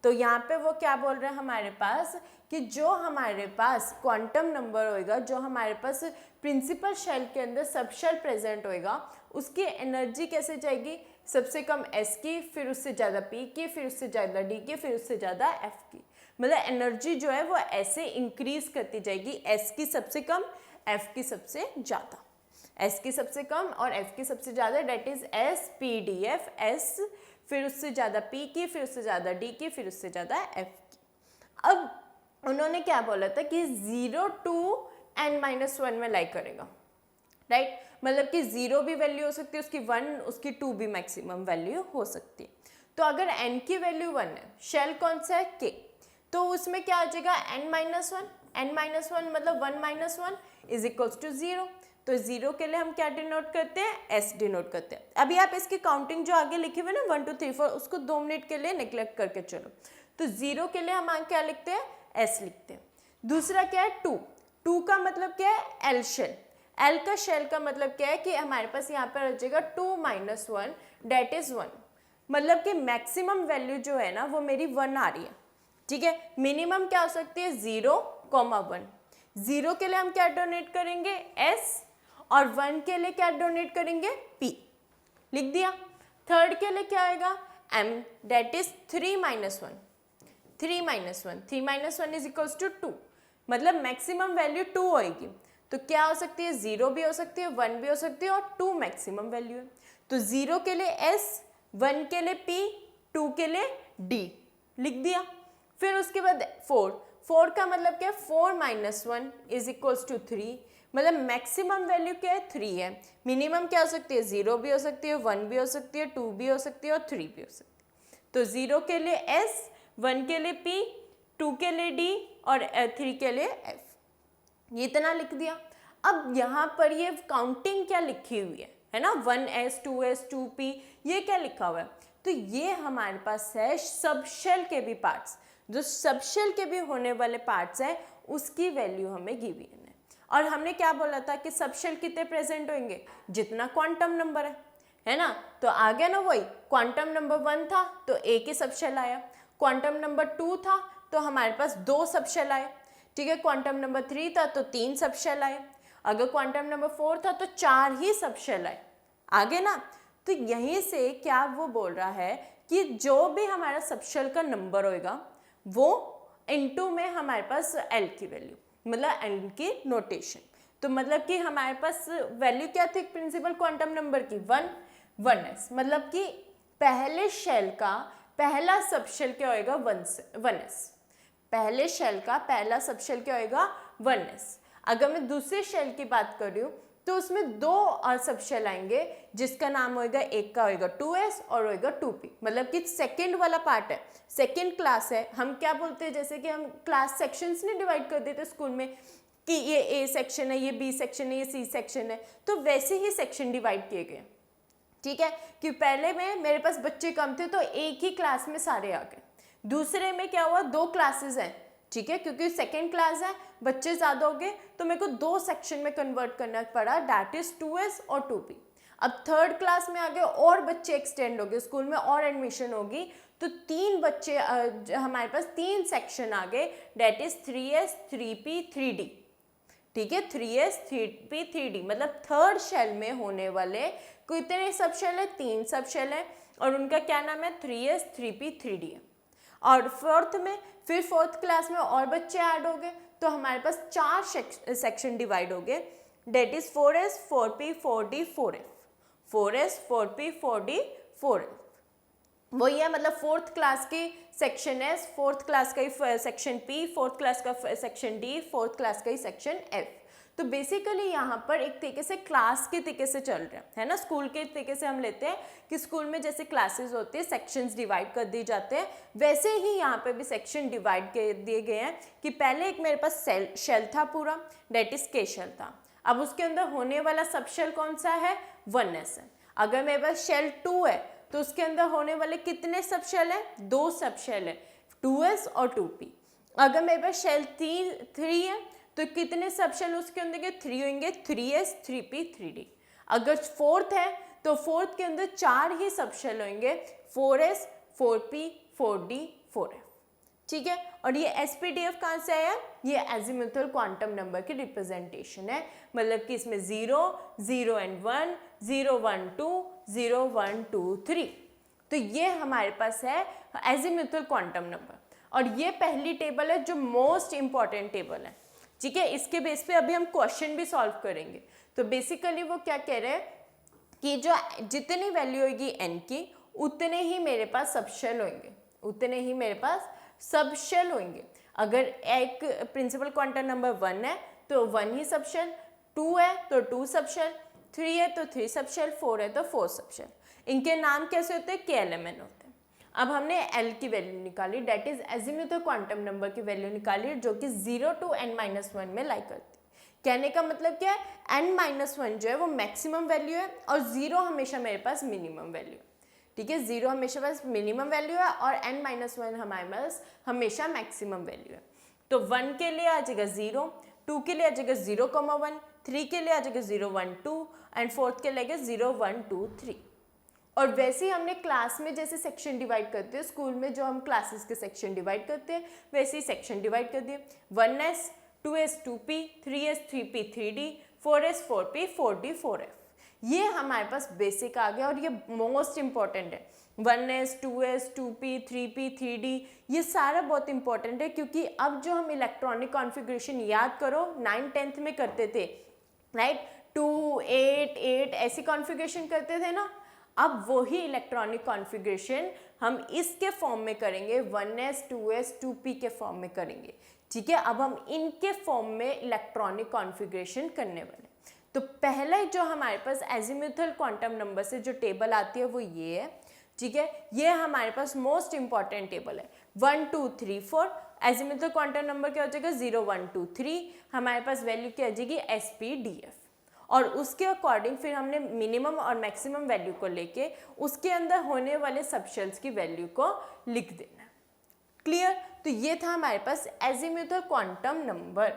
तो यहाँ पे वो क्या बोल रहे हैं हमारे पास कि जो हमारे पास क्वांटम नंबर होएगा, जो हमारे पास प्रिंसिपल शेल के अंदर सब शेल प्रेजेंट होएगा, उसकी एनर्जी कैसे जाएगी, सबसे कम s की, फिर उससे ज़्यादा p की, फिर उससे ज़्यादा d की, फिर उससे ज़्यादा f की। मतलब एनर्जी जो है वो ऐसे इंक्रीज करती जाएगी, s की सबसे कम, f की सबसे ज़्यादा, s की सबसे कम और f की सबसे ज़्यादा, that is s p d f, s फिर उससे ज़्यादा p की, फिर उससे ज़्यादा d की, फिर उससे ज़्यादा f की। अब उन्होंने क्या बोला था कि 0 to n-1 में लाई करेगा, राइट मतलब कि 0 भी वैल्यू हो सकती है उसकी, 1 उसकी 2 भी मैक्सिमम वैल्यू हो सकती है। तो अगर n की वैल्यू 1 है, शेल कौन सा है k, तो उसमें क्या आ जाएगा n-1 मतलब 1 - 1 इज इक्वल्स टू 0। तो 0 के लिए हम क्या डिनोट करते हैं, s डिनोट करते हैं। अभी आप इसकी काउंटिंग जो आगे लिखी हुई है ना 1 2 3 4, उसको 2 मिनट के लिए नेग्लेक्ट करके चलो। तो 0 के लिए हम क्या लिखते हैं, s लिखते हैं। दूसरा क्या है 2 का मतलब क्या है, l शेल, l का शेल का मतलब क्या है कि हमारे पास यहाँ पर आ जाएगा 2 - 1 डेट इज 1, मतलब कि मैक्सिमम वैल्यू जो है ना वो मेरी 1 आ रही है, ठीक है। मिनिमम क्या हो सकती है 0, 1। 0 के लिए हम क्या डोनेट करेंगे, s, और 1 के लिए क्या डोनेट करेंगे, p, लिख दिया। थर्ड के लिए क्या आएगा, m, that is 3 - 1, 3 - 1 is equals to 2, मतलब मैक्सिमम वैल्यू 2 होएगी। तो क्या हो सकती है, 0 भी हो सकती है, 1 भी हो सकती है, और 2 मैक्सिमम वैल्यू है। तो 0 के लिए s, 1 के लिए p, 2 के लिए d, लिख दिया। फिर उसके बाद 4 का मतलब क्या है, 4 - 1 इज इक्वल्स टू 3, मतलब मैक्सिमम वैल्यू क्या है, 3 है। मिनिमम क्या हो सकती है, 0 भी हो सकती है, 1 भी हो सकती है, 2 भी हो सकती है, और 3 भी हो सकती है। तो 0 के लिए s, 1 के लिए p, 2 के लिए d, और 3 के लिए f, ये इतना लिख दिया। अब यहाँ पर ये काउंटिंग क्या लिखी हुई है ना, 1s 2s 2p, ये क्या लिखा हुआ है, तो ये हमारे पास है सब शेल के भी पार्ट्स, जो सब शेल के भी होने वाले पार्ट्स हैं उसकी वैल्यू हमें गिवन है। और हमने क्या बोला था कि सब शेल कितने प्रेजेंट होंगे, जितना क्वांटम नंबर है ना। तो आ गया ना वही, क्वांटम नंबर 1 था तो एक ही सब शेल आया, क्वांटम नंबर 2 था तो हमारे पास 2 सब शेल आए, ठीक है। क्वांटम नंबर 3 था तो 3 सब शेल आए, अगर क्वांटम नंबर 4 था तो 4 ही सब शेल आए, आगे ना। तो यहीं से क्या वो बोल रहा है कि जो भी हमारा सब शेल का नंबर होएगा वो इनटू में हमारे पास l की वैल्यू, मतलब l की नोटेशन। तो मतलब कि हमारे पास वैल्यू क्या थी प्रिंसिपल क्वांटम नंबर की, 1s, मतलब कि पहले शेल का पहला सब शेल क्या होएगा, 1s, पहले शेल का पहला सब शेल क्या होएगा, 1s। अगर मैं दूसरे शेल की बात कर रही हूँ तो उसमें 2 और सब शेल आएंगे, जिसका नाम होएगा, एक का होएगा 2s और होएगा 2p, मतलब कि सेकंड वाला पार्ट है, सेकंड क्लास है। हम क्या बोलते हैं, जैसे कि हम क्लास सेक्शंस नहीं डिवाइड कर देते स्कूल में कि ये ए सेक्शन है, ये बी सेक्शन है, ये सी सेक्शन है, तो वैसे ही सेक्शन डिवाइड किए गए, ठीक है। कि पहले में मेरे पास बच्चे कम थे तो एक ही क्लास में सारे आ गए, दूसरे में क्या हुआ, 2 क्लासेस हैं, ठीक है, क्योंकि सेकेंड क्लास है, बच्चे ज़्यादा हो गए तो मेरे को 2 सेक्शन में कन्वर्ट करना पड़ा, दैट इज 2s और 2p। अब थर्ड क्लास में आ गए और बच्चे एक्सटेंड हो गए, स्कूल में और एडमिशन होगी, तो 3 बच्चे हमारे पास 3 सेक्शन आ गए, that is 3s 3p 3d, ठीक है, 3s 3p 3d, मतलब थर्ड शेल में होने वाले कितने सब शेल है, 3 सब शेल है, और उनका क्या नाम है, 3s 3p 3d है। और फोर्थ में फिर फोर्थ क्लास में और बच्चे ऐड हो गए तो हमारे पास 4 सेक्शन डिवाइड हो गए, date is 4s 4p 4d 4f, 4s 4p 4d 4f, वही है, मतलब फोर्थ क्लास की सेक्शन एस, फोर्थ क्लास का ही सेक्शन पी, फोर्थ क्लास का सेक्शन डी, फोर्थ क्लास का ही सेक्शन एफ। तो बेसिकली यहाँ पर एक तरीके से क्लास के तरीके से चल रहा है ना, स्कूल के तरीके से हम लेते हैं कि स्कूल में जैसे क्लासेस होती है, सेक्शंस डिवाइड कर दिए जाते हैं, वैसे ही यहाँ पे भी सेक्शन डिवाइड कर दिए गए हैं कि पहले एक मेरे पास शेल था पूरा, डेट इज के शेल था, अब उसके अंदर होने वाला सब शेल कौन सा है, 1s है। अगर मेरे पास शेल 2 है तो उसके अंदर होने वाले कितने सब शेल है, 2 सब शेल है, 2s और 2p। अगर मेरे पास शेल 3 है तो कितने सब शेल उसके अंदर के 3 होंगे, 3s 3p 3d। अगर फोर्थ है तो फोर्थ के अंदर 4 ही सब शेल होंगे, 4s 4p 4d 4f। ठीक है। और ये SPDF कहाँ से आया, ये एजीमुथल क्वांटम नंबर की रिप्रेजेंटेशन है, मतलब कि इसमें 0, 0 एंड 1, 0, 1, 2, 0, 1, 2, 3, तो ये हमारे पास है एजीमुथल क्वांटम नंबर। और ये पहली टेबल है जो मोस्ट इंपॉर्टेंट टेबल है, ठीक है। इसके बेस पे अभी हम क्वेश्चन भी सॉल्व करेंगे। तो बेसिकली वो क्या कह रहे हैं कि जो जितनी वैल्यू होगी n की उतने ही मेरे पास सबशेल होंगे, उतने ही मेरे पास सबशेल होंगे। अगर एक प्रिंसिपल क्वांटम नंबर 1 है तो 1 ही सबशेल, 2 है तो 2 सबशेल, 3 है तो 3 सबशेल, 4 है तो 4 सबशेल। इनके नाम कैसे होते हैं, KLMN होते हैं। अब हमने L की वैल्यू निकाली, that is azimuthal quantum number की वैल्यू निकाली, जो कि 0 to n-1 में लाई करती है। कहने का मतलब क्या है, n-1 जो है वो मैक्सिमम वैल्यू है और 0 हमेशा मेरे पास मिनिमम वैल्यू है, ठीक है। 0 हमेशा पास मिनिमम वैल्यू है और n-1 हमारे पास हमेशा मैक्सिमम वैल्यू है। तो 1 के लिए आ जाएगा 0, 2 के लिए आ जाएगा 0,1, 3 के लिए आ जाएगा 0, 1, 2 एंड 4th के लिए 0, 1, 2, 3। और वैसे ही हमने क्लास में जैसे सेक्शन डिवाइड करते हैं, स्कूल में जो हम क्लासेस के सेक्शन डिवाइड करते हैं वैसे ही सेक्शन डिवाइड कर दिए, 1S 2S 2P 3S 3P 3D 4S 4P 4D 4F। ये हमारे पास बेसिक आ गया और ये मोस्ट इंपॉर्टेंट है। 1S 2S 2P 3P 3D ये सारा बहुत इंपॉर्टेंट है, क्योंकि अब जो हम इलेक्ट्रॉनिक कॉन्फ़िगरेशन याद करो 9th 10th में करते थे, राइट, 2 8 8 ऐसी कॉन्फ़िगरेशन करते थे ना, अब वही इलेक्ट्रॉनिक कॉन्फ़िगरेशन हम इसके फॉर्म में करेंगे, 1S 2S 2P के फॉर्म में करेंगे, ठीक है। अब हम इनके फॉर्म में इलेक्ट्रॉनिक कॉन्फ़िगरेशन करने वाले। तो पहला जो हमारे पास एजीमुथल क्वांटम नंबर से जो टेबल आती है वो ये है, ठीक है। ये हमारे पास मोस्ट इंपॉर्टेंट टेबल है। 1 2 3 4 एजीमुथल क्वांटम नंबर क्या हो जाएगा, 0 1 2 3, हमारे पास वैल्यू क्या आ जाएगी SPDF। और उसके अकॉर्डिंग फिर हमने मिनिमम और मैक्सिमम वैल्यू को लेके उसके अंदर होने वाले सबशेल्स की वैल्यू को लिख देना। क्लियर। तो ये था हमारे पास एजीमुथल क्वांटम नंबर।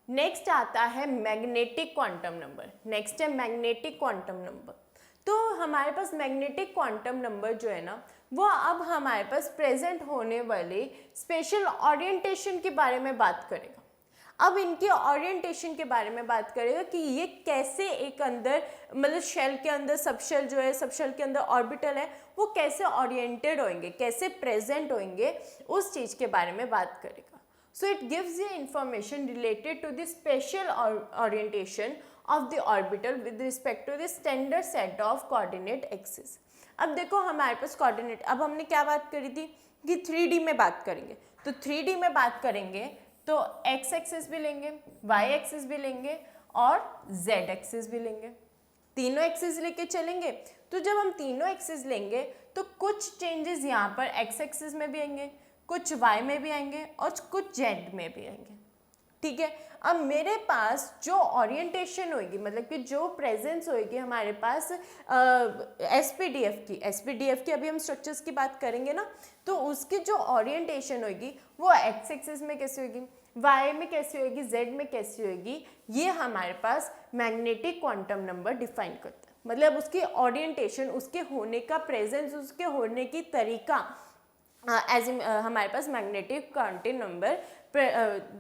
नेक्स्ट आता है मैग्नेटिक क्वांटम नंबर। नेक्स्ट है मैग्नेटिक क्वांटम नंबर। तो हमारे पास मैग्नेटिक क्वांटम नंबर जो है ना, वो अब हमारे पास प्रेजेंट होने वाले स्पेशल ओरिएंटेशन के बारे में बात करेगा। अब इनके ओरिएंटेशन के बारे में बात करेगा कि ये कैसे एक अंदर, मतलब शेल के अंदर सबशेल जो है, सबशेल के अंदर ऑर्बिटल है, वो कैसे ओरिएंटेड होंगे, कैसे प्रेजेंट होंगे, उस चीज़ के बारे में बात करेगा। So it gives you information related to the spatial orientation of the orbital with respect to the standard set of coordinate axis. अब देखो हमारे पास कोऑर्डिनेट, अब हमने क्या बात करी थी कि 3D में बात करेंगे। तो 3D में बात करेंगे तो x एक्सिस भी लेंगे, y एक्सिस भी लेंगे और z एक्सिस भी लेंगे, तीनों एक्सिस लेके चलेंगे। तो जब हम तीनों एक्सिस लेंगे तो कुछ चेंजेस यहाँ पर x एक्सिस में भी आएंगे, कुछ y में भी आएंगे और कुछ z में भी आएंगे, ठीक है। अब मेरे पास जो ओरिएंटेशन होगी, मतलब कि जो प्रेजेंस होगी हमारे पास SPDF की अभी हम स्ट्रक्चर्स की बात करेंगे ना, तो उसकी जो ओरिएंटेशन होगी वो x एक्सिस में कैसी होगी, y में कैसी होगी, z में कैसी होगी, ये हमारे पास मैग्नेटिक क्वांटम नंबर डिफाइन करता है। मतलब उसकी ओरिएंटेशन, उसके होने का प्रेजेंस, उसके होने की तरीका हमारे पास मैग्नेटिक क्वांटम नंबर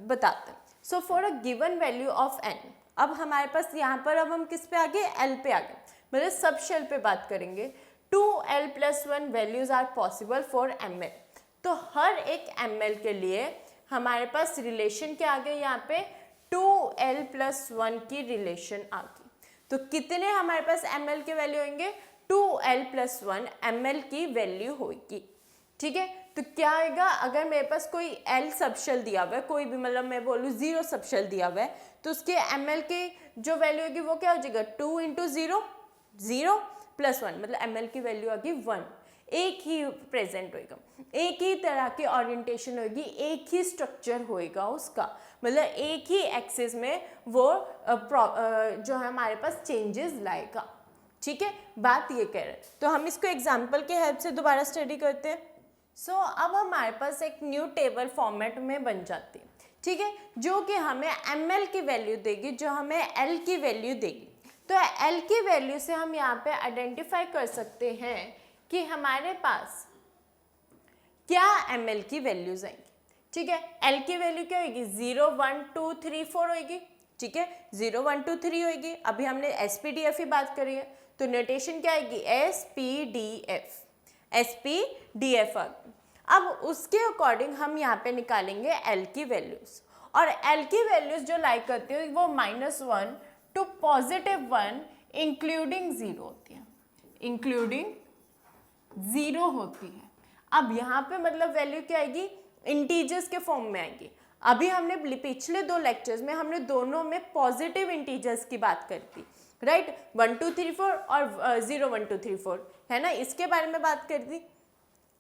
बताता है। So for a given value of n, अब हमारे पास यहाँ पर अब हम किस पे आ गए, L पे आ गए, मतलब सब शेल पे बात करेंगे। 2L+1 values are possible for ml। तो हर एक ml के लिए हमारे पास रिलेशन क्या आ गए, यहाँ पे 2L+1 की रिलेशन आ गई। तो कितने हमारे पास ml के वैल्यू होंगे, 2L+1 ml की वैल्यू होगी, ठीक है। तो क्या आएगा, अगर मेरे पास कोई L सबशेल दिया हुआ है, कोई भी, मतलब मैं बोलूँ 0 सबशेल दिया हुआ है, तो उसके ml की जो वैल्यू होगी वो क्या हो जाएगा, 2 × 0 0 + 1, मतलब ml की वैल्यू आ गई 1। एक ही प्रेजेंट होएगा, एक ही तरह की ओरिएंटेशन होगी, एक ही स्ट्रक्चर होएगा उसका, मतलब एक ही एक्सिस में वो जो है हमारे पास चेंजेस लाएगा, ठीक है। बात ये कह रहे हैं। तो हम इसको एग्जाम्पल के हेल्प से दोबारा स्टडी करते हैं। सो अब हमारे पास एक न्यू टेबल फॉर्मेट में बन जाती है, ठीक है, जो कि हमें ml की वैल्यू देगी, जो हमें L की वैल्यू देगी। तो L की वैल्यू से हम यहाँ पे आइडेंटिफाई कर सकते हैं कि हमारे पास क्या ml की वैल्यूज आएंगी, ठीक है। l की वैल्यू क्या होगी, 0 1 2 3 4 होगी, ठीक है, 0 1 2 3 होगी। अभी हमने SPDF ही बात करी है, तो नोटेशन क्या आएगी, SPDF, SPDF आ गई। अब उसके अकॉर्डिंग हम यहाँ पे निकालेंगे l की वैल्यूज, और l की वैल्यूज जो लाइक करती है वो -1 टू +1 इंक्लूडिंग 0 होती है, इंक्लूडिंग 0 होती है। अब यहाँ पे मतलब वैल्यू क्या आएगी, इंटीजर्स के फॉर्म में आएगी। अभी हमने पिछले 2 लेक्चर्स में हमने दोनों में पॉजिटिव इंटीजर्स की बात करी थी, राइट, 1 2 3 4 और 0 1 2 3 4, है ना, इसके बारे में बात करी थी।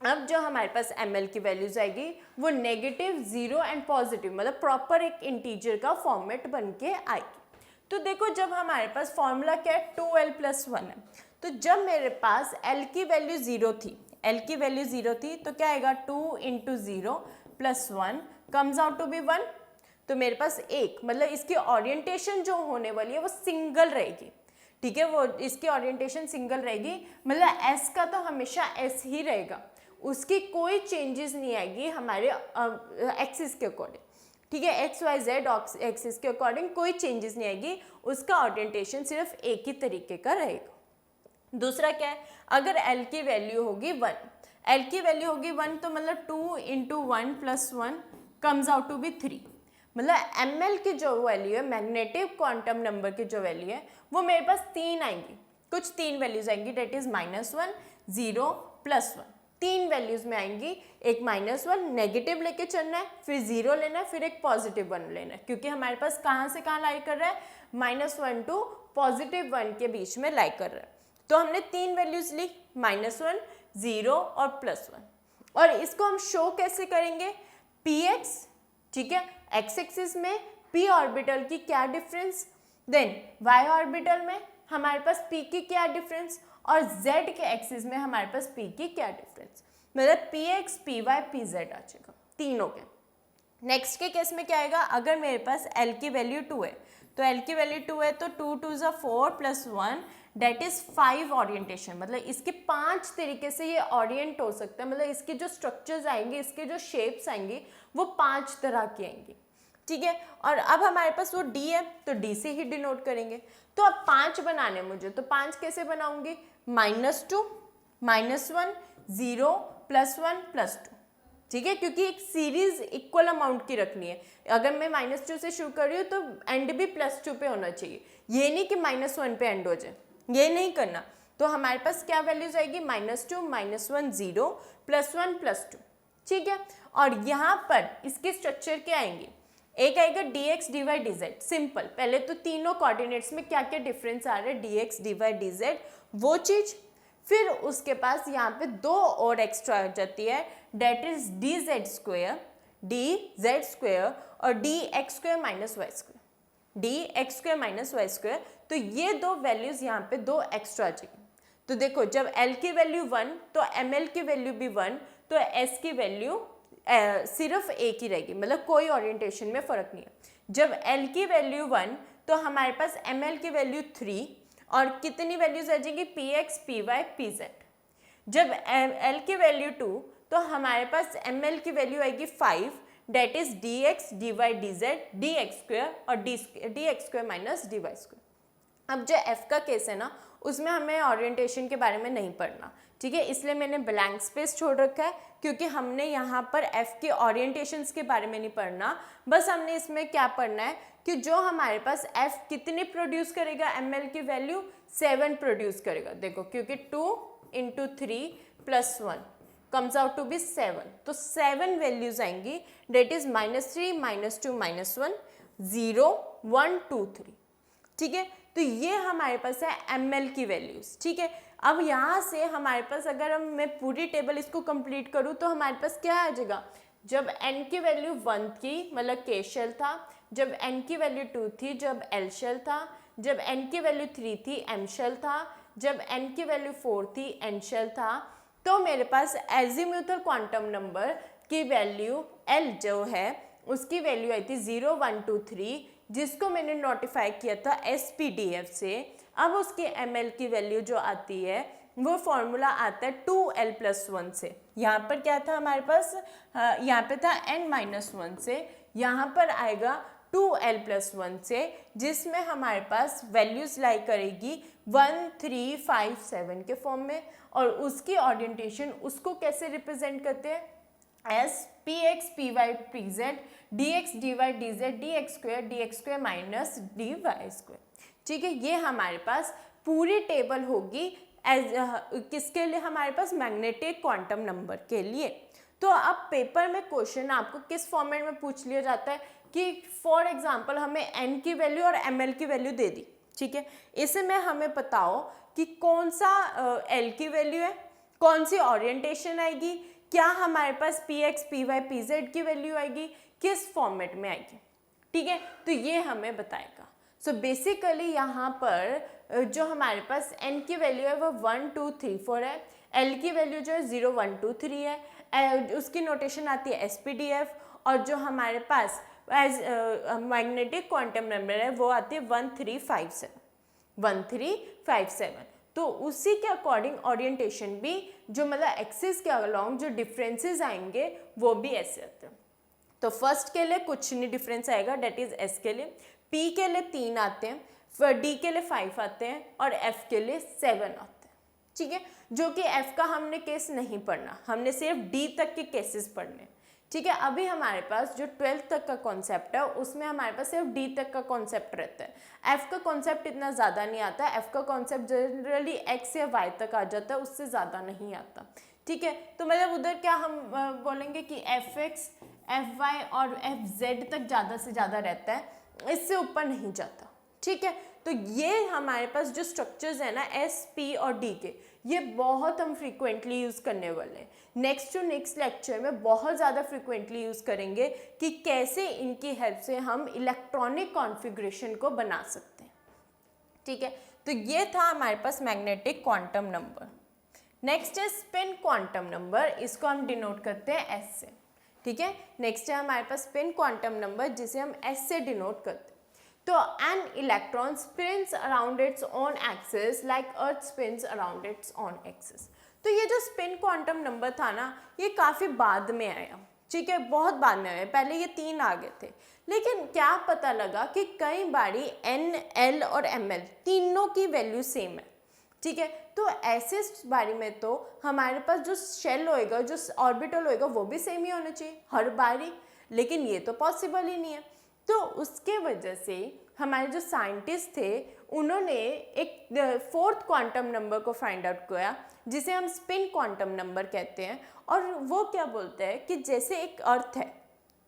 अब जो हमारे पास ml की वैल्यूज आएगी वो नेगेटिव, 0 एंड पॉजिटिव, मतलब प्रॉपर एक इंटीजर का फॉर्मेट बन के आएगी। तो देखो जब हमारे पास फॉर्मूला क्या है, 2l + 1 है, तो जब मेरे पास l की वैल्यू 0 थी, l की वैल्यू 0 थी, तो क्या आएगा, 2 × 0 + 1 कम्स आउट टू बी 1, तो मेरे पास 1, मतलब इसकी ओरिएंटेशन जो होने वाली है वो सिंगल रहेगी, ठीक है, वो इसकी ओरिएंटेशन सिंगल रहेगी, मतलब s का तो हमेशा s ही रहेगा, उसकी कोई चेंजेस नहीं आएगी हमारे एक्सिस के अकॉर्डिंग, ठीक है, XYZ एक्सिस के अकॉर्डिंग कोई चेंजेस नहीं आएगी, उसका ओरिएंटेशन सिर्फ एक ही तरीके का रहेगा। दूसरा क्या है, अगर L की वैल्यू होगी 1, L की वैल्यू होगी 1, तो मतलब 2 × 1 + 1 कम्स आउट टू बी 3, मतलब ml की जो वैल्यू है, मैग्नेटिक क्वांटम नंबर की जो वैल्यू है, वो मेरे पास 3 आएंगी, कुछ 3 वैल्यूज आएंगी, डेट इज -1 0 + 1, 3 वैल्यूज में आएंगी, एक -1 नेगेटिव लेके चलना है, फिर 0 लेना है, फिर एक +1 लेना है, क्योंकि हमारे पास कहाँ से कहाँ लाई कर रहा है, -1 टू +1 के बीच में लाई कर रहा है। तो हमने 3 वैल्यूज ली, -1 0 और +1, और इसको हम शो कैसे करेंगे, px, ठीक है, x एक्सिस में p ऑर्बिटल की क्या डिफरेंस, देन y ऑर्बिटल में हमारे पास p की क्या डिफरेंस, और z के एक्सिस में हमारे पास p की क्या डिफरेंस, मतलब px py pz आ जाएगा, तीनों के। नेक्स्ट के केस में क्या आएगा, अगर मेरे पास l की वैल्यू 2 है, तो l की वैल्यू 2 है, तो 2 2 = 4 + 1 डेट इज 5 ओरिएंटेशन, मतलब इसके 5 तरीके से ये ओरिएंट हो सकता है, मतलब इसके जो स्ट्रक्चर्स आएंगे, इसके जो शेप्स आएंगे वो 5 तरह की आएंगी, ठीक है। और अब हमारे पास वो d है, तो d से ही डिनोट करेंगे। तो अब 5 बनाने मुझे, तो 5 कैसे बनाऊंगी, -2 -1 0 +1 +2, ठीक है, क्योंकि एक सीरीज इक्वल अमाउंट की रखनी है। अगर मैं -2 से शुरू कर रही हूँ तो एंड भी +2 पे होना चाहिए, ये नहीं कि -1 पे एंड हो जाए, ये नहीं करना। तो हमारे पास क्या वैल्यूज आएगी, -2 -1 0 +1 +2, ठीक है। और यहाँ पर इसके स्ट्रक्चर क्या आएंगे, एक आएगा dx dy dz, सिंपल, पहले तो तीनों कोऑर्डिनेट्स में क्या क्या डिफरेंस आ रहा है, dx dy dz वो चीज, फिर उसके पास यहाँ पे 2 और एक्स्ट्रा आ जाती है, डेट इज dz² और dx² - y², dx² - y², तो ये 2 वैल्यूज यहाँ पे 2 एक्स्ट्रा आ जाएगी। तो देखो जब l की वैल्यू 1 तो ml की वैल्यू भी 1, तो s की वैल्यू सिर्फ एक ही रहेगी, मतलब कोई ओरिएंटेशन में फर्क नहीं है। जब l की वैल्यू 1 तो हमारे पास ml की वैल्यू 3, और कितनी वैल्यूज आ जाएंगी, px py pz। जब l की वैल्यू 2 तो हमारे पास ml की वैल्यू आएगी 5, that is dx dy dz dx² और dx² - dy²। अब जो f का केस है ना, उसमें हमें ओरिएंटेशन के बारे में नहीं पढ़ना, ठीक है, इसलिए मैंने ब्लैंक स्पेस छोड़ रखा है, क्योंकि हमने यहाँ पर f के ओरिएंटेशंस के बारे में नहीं पढ़ना, बस हमने इसमें क्या पढ़ना है कि जो हमारे पास f कितनी प्रोड्यूस करेगा, ml की वैल्यू 7 प्रोड्यूस करेगा। देखो क्योंकि 2 × 3 + 1 कम्स आउट टू बी 7, तो 7 वैल्यूज आएंगी, डेट इज -3 -2 -1 0 1 2 3, ठीक है। तो ये हमारे पास है ml की वैल्यूज, ठीक है। अब यहाँ से हमारे पास अगर मैं पूरी टेबल इसको कंप्लीट करूँ तो हमारे पास क्या आ जाएगा, जब n की वैल्यू 1 थी मतलब k शेल था, जब n की वैल्यू 2 थी जब l शेल था, जब n की वैल्यू 3 थी m शेल था, जब n की वैल्यू 4 थी n शेल था। तो मेरे पास एजीम्यूथल क्वांटम नंबर की वैल्यू l जो है उसकी वैल्यू आई थी 0 1 2 3, जिसको मैंने नोटिफाई किया था SPDF से। अब उसके ml की वैल्यू जो आती है वो फॉर्मूला आता है 2l+1 से। यहाँ पर क्या था हमारे पास, यहाँ पे था n-1 से, यहाँ पर आएगा 2l+1 से, जिसमें हमारे पास वैल्यूज लाई करेगी 1, 3, 5, 7 के फॉर्म में। और उसकी ओरिएंटेशन उसको कैसे रिप्रेजेंट करते हैं, S P X P Y P Z D X D Y D Z D X square minus D Y square. ठीक है, ये हमारे पास पूरी टेबल होगी एज किसके लिए, हमारे पास मैग्नेटिक क्वांटम नंबर के लिए। तो अब पेपर में क्वेश्चन आपको किस फॉर्मेट में पूछ लिया जाता है कि फॉर एग्जांपल हमें n की वैल्यू और ml की वैल्यू दे दी, ठीक है, इसमें हमें बताओ कि कौन सा l की वैल्यू है, कौन सी ओरिएंटेशन आएगी, क्या हमारे पास P X P Y P Z की वैल्यू आएगी, किस फॉर्मेट में आएगी। ठीक है, तो ये हमें बताएगा। सो बेसिकली यहाँ पर जो हमारे पास n की वैल्यू है वो 1, 2, 3, 4 है, l की वैल्यू जो है 0, 1, 2, 3 है, उसकी नोटेशन आती है SPDF, और जो हमारे पास एज मैग्नेटिक क्वांटम नंबर है वो आती है 1357, 1357। तो उसी के अकॉर्डिंग ओरिएंटेशन भी जो मतलब एक्सिस के अलॉन्ग जो डिफरेंसेस आएंगे वो भी ऐसे आते हैं। तो फर्स्ट के लिए कुछ नहीं डिफरेंस आएगा, डेट इज एस के लिए, पी के लिए 3 आते हैं, फिर डी के लिए 5 आते हैं और एफ के लिए 7 आते हैं। ठीक है, जो कि एफ का हमने केस नहीं पढ़ना, हमने सिर्फ डी तक के केसेस पढ़ने। ठीक है, अभी हमारे पास जो 12th तक का कॉन्सेप्ट है उसमें हमारे पास सिर्फ डी तक का कॉन्सेप्ट रहता है। एफ का कॉन्सेप्ट इतना ज़्यादा नहीं आता, एफ का कॉन्सेप्ट जनरली एक्स या वाई तक आ जाता है, उससे ज़्यादा नहीं आता। ठीक है, तो मतलब उधर क्या हम बोलेंगे कि एफ एक्स एफ वाई और एफ जेड तक ज़्यादा से ज़्यादा रहता है, इससे ऊपर नहीं जाता। ठीक है, तो ये हमारे पास जो स्ट्रक्चर्स है ना एस पी और डी के, ये बहुत हम फ्रीक्वेंटली यूज़ करने वाले हैं। नेक्स्ट टू नेक्स्ट लेक्चर में बहुत ज़्यादा फ्रीक्वेंटली यूज़ करेंगे कि कैसे इनकी हेल्प से हम इलेक्ट्रॉनिक कॉन्फ़िगरेशन को बना सकते हैं। ठीक है, तो ये था हमारे पास मैग्नेटिक क्वांटम नंबर। नेक्स्ट है स्पिन क्वांटम नंबर, इसको हम डिनोट करते हैं एस से। ठीक है, नेक्स्ट है हमारे पास स्पिन क्वांटम नंबर जिसे हम एस से डिनोट करते हैं। तो an electron spins around its own axis like earth spins around its own axis. तो ये जो स्पिन क्वांटम नंबर था ना, ये काफ़ी बाद में आया। ठीक है, बहुत बाद में आया, पहले ये 3 आ गए थे, लेकिन क्या पता लगा कि कई बारी एन, एल और एम एल तीनों की वैल्यू सेम है। ठीक है, तो ऐसे बारी में तो हमारे पास जो शेल होएगा, जो ऑर्बिटल होएगा, वो भी सेम ही होना चाहिए हर बारी, लेकिन ये तो पॉसिबल ही नहीं है। तो उसके वजह से हमारे जो साइंटिस्ट थे उन्होंने एक 4th क्वांटम नंबर को फाइंड आउट किया जिसे हम स्पिन क्वांटम नंबर कहते हैं। और वो क्या बोलते हैं कि जैसे एक अर्थ है,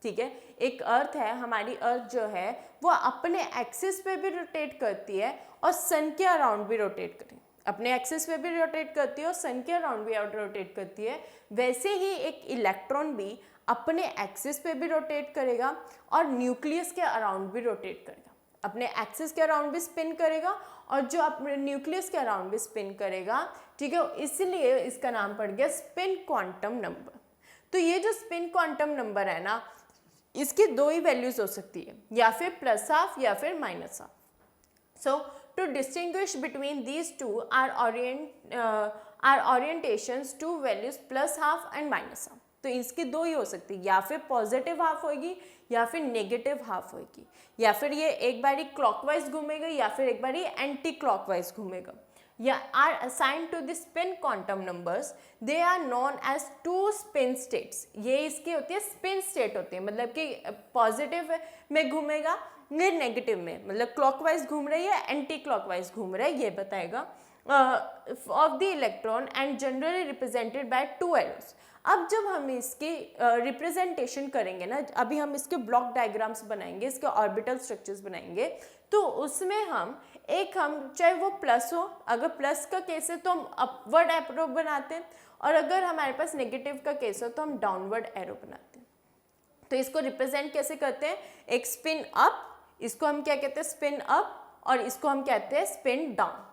ठीक है, एक अर्थ है, हमारी अर्थ जो है वो अपने एक्सिस पे भी रोटेट करती है और सन के अराउंड भी रोटेट करती है, अपने एक्सिस पे भी रोटेट करती है और सन के अराउंड भी रोटेट करती है। वैसे ही एक इलेक्ट्रॉन भी अपने एक्सिस पे भी रोटेट करेगा और न्यूक्लियस के अराउंड भी रोटेट करेगा, अपने एक्सिस के अराउंड भी स्पिन करेगा और जो अपने न्यूक्लियस के अराउंड भी स्पिन करेगा। ठीक है, इसलिए इसका नाम पड़ गया स्पिन क्वांटम नंबर। तो ये जो स्पिन क्वांटम नंबर है ना, इसकी 2 ही वैल्यूज हो सकती है, या फिर +½ या फिर -½ सो to distinguish between these two are orientations to values +½ and -½ तो इसकी 2 ही हो सकती है, या फिर पॉजिटिव हाफ होगी या फिर नेगेटिव हाफ होगी, या फिर ये एक बारी क्लॉकवाइज घूमेगा या फिर एक बारी एंटी क्लॉकवाइज घूमेगा। या are assigned to the spin quantum numbers, they are known as 2 spin states. ये इसकी होती है स्पिन स्टेट होती है, मतलब कि पॉजिटिव में घूमेगा ये नेगेटिव में, मतलब क्लॉकवाइज घूम रही है एंटी क्लॉकवाइज घूम रहा है, ये बताएगा of the electron and generally represented by 2 arrows. अब जब हम इसकी रिप्रेजेंटेशन करेंगे ना, अभी हम इसके ब्लॉक डायग्राम्स बनाएंगे, इसके ऑर्बिटल स्ट्रक्चर्स बनाएंगे, तो उसमें हम चाहे वो प्लस हो, अगर प्लस का केस है तो हम अपवर्ड एरो बनाते हैं, और अगर हमारे पास नेगेटिव का केस हो तो हम डाउनवर्ड एरो बनाते हैं। तो इसको रिप्रेजेंट कैसे करते हैं, एक स्पिन अप, इसको हम क्या कहते हैं स्पिन अप, और इसको हम कहते हैं स्पिन डाउन।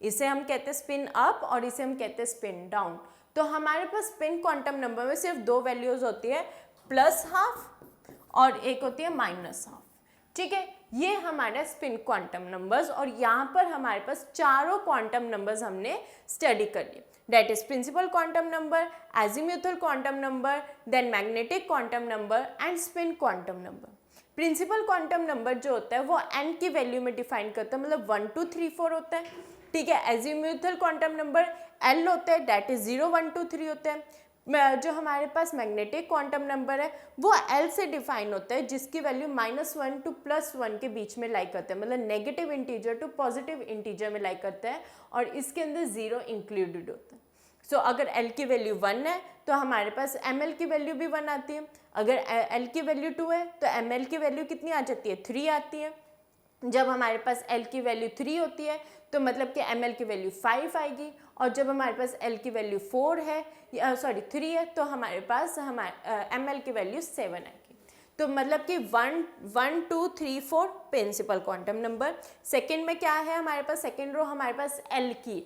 इसे हम कहते हैं स्पिन अप और इसे हम कहते हैं स्पिन डाउन। तो हमारे पास स्पिन क्वांटम नंबर में सिर्फ 2 वैल्यूज होती है, +½ और एक होती है -½ ठीक है, ये हमारा स्पिन क्वांटम नंबर्स, और यहाँ पर हमारे पास चारों क्वांटम नंबर्स हमने स्टडी कर लिए, that is principal quantum number, azimuthal quantum number, then magnetic quantum number and spin quantum number. Principal quantum number जो होता है वो n की वैल्यू में डिफाइन करता है, मतलब 1 2 3 4 होता है, ठीक है। एजीम्यूथल क्वांटम नंबर L होता है, दैट इज 0 1 2 3 होता है। जो हमारे पास मैग्नेटिक क्वांटम नंबर है वो L से डिफाइन होता है, जिसकी वैल्यू -1 टू +1 के बीच में लाई करता है, मतलब negative integer to positive integer में लाई करता है, और इसके अंदर 0 इंक्लूडेड होता है। सो अगर L की वैल्यू 1 है तो हमारे पास ML की वैल्यू भी 1 आती है, अगर L की वैल्यू 2 है तो ML की वैल्यू कितनी आ जाती है, 3 आती है। जब हमारे पास L की वैल्यू 3 होती है तो मतलब कि ML की वैल्यू 5 आएगी, और जब हमारे पास L की वैल्यू 4 है, 3 है, तो हमारे पास ML की वैल्यू 7 आएगी। तो मतलब कि 1 1 2 3 4 प्रिंसिपल क्वांटम नंबर। सेकंड में क्या है हमारे पास, सेकंड रो हमारे पास L की है,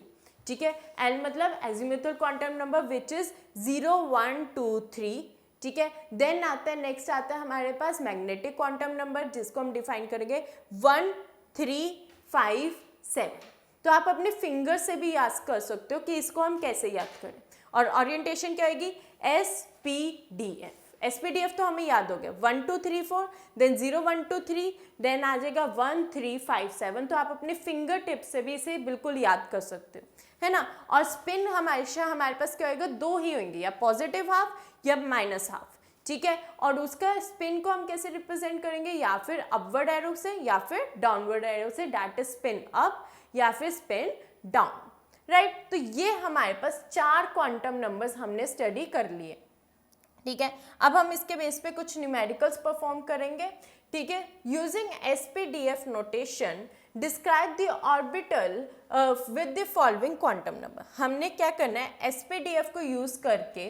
ठीक है। L मतलब azimuthal quantum number which is 0 1 2 3, ठीक है। देन आता है, नेक्स्ट आता है हमारे पास मैग्नेटिक क्वांटम नंबर, जिसको हम डिफाइन करेंगे 1 3 5 7। तो आप अपने फिंगर से भी याद कर सकते हो कि इसको हम कैसे याद करें, और ओरिएंटेशन क्या आएगी, SPDF। SPDF तो हमें याद हो गया, 1 2 3 4, देन 0 1 2 3, देन आ जाएगा 1 3 5 7। तो आप अपने फिंगर टिप से भी इसे बिल्कुल याद कर सकते हो, है ना। और स्पिन हमेशा हमारे पास क्या होगा, 2 ही होंगे, या पॉजिटिव हाफ या -हाफ, ठीक है। और उसका स्पिन को हम कैसे रिप्रेजेंट करेंगे, या फिर अपवर्ड एरो से या फिर डाउनवर्ड एरो से, दैट इज स्पिन अप या फिर स्पिन डाउन, राइट। तो ये हमारे पास 4 क्वांटम नंबर्स हमने स्टडी कर लिए, ठीक है। अब हम इसके बेस पे कुछ न्यूमेरिकल्स परफॉर्म करेंगे, ठीक है। Using SPDF notation describe the orbital with the following quantum number. हमने क्या करना है, SPDF को यूज करके,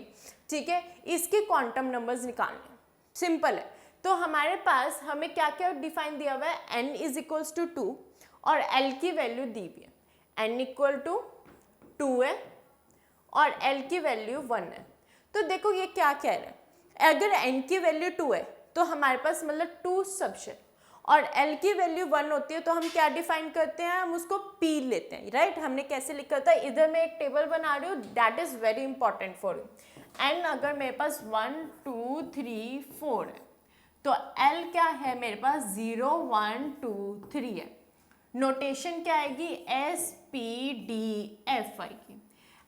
ठीक है, इसके क्वांटम नंबर्स निकालने, सिंपल है। तो हमारे पास हमें क्या क्या डिफाइन दिया हुआ है, n इज इक्वल्स टू 2 और L की वैल्यू दी हुई है, n इक्वल टू 2 है और L की वैल्यू 1 है। तो देखो ये क्या कह रहा है, अगर n की वैल्यू 2 है तो हमारे पास मतलब 2 सबशेल, और L की वैल्यू 1 होती है तो हम क्या डिफाइन करते हैं, हम उसको P लेते हैं, राइट। हमने कैसे लिखा था, इधर मैं एक टेबल बना रही हूँ, that is very important for you. n अगर मेरे पास 1 2 3 4 है तो L क्या है मेरे पास 0 1 2 3 है। नोटेशन क्या आएगी, SPDF आएगी।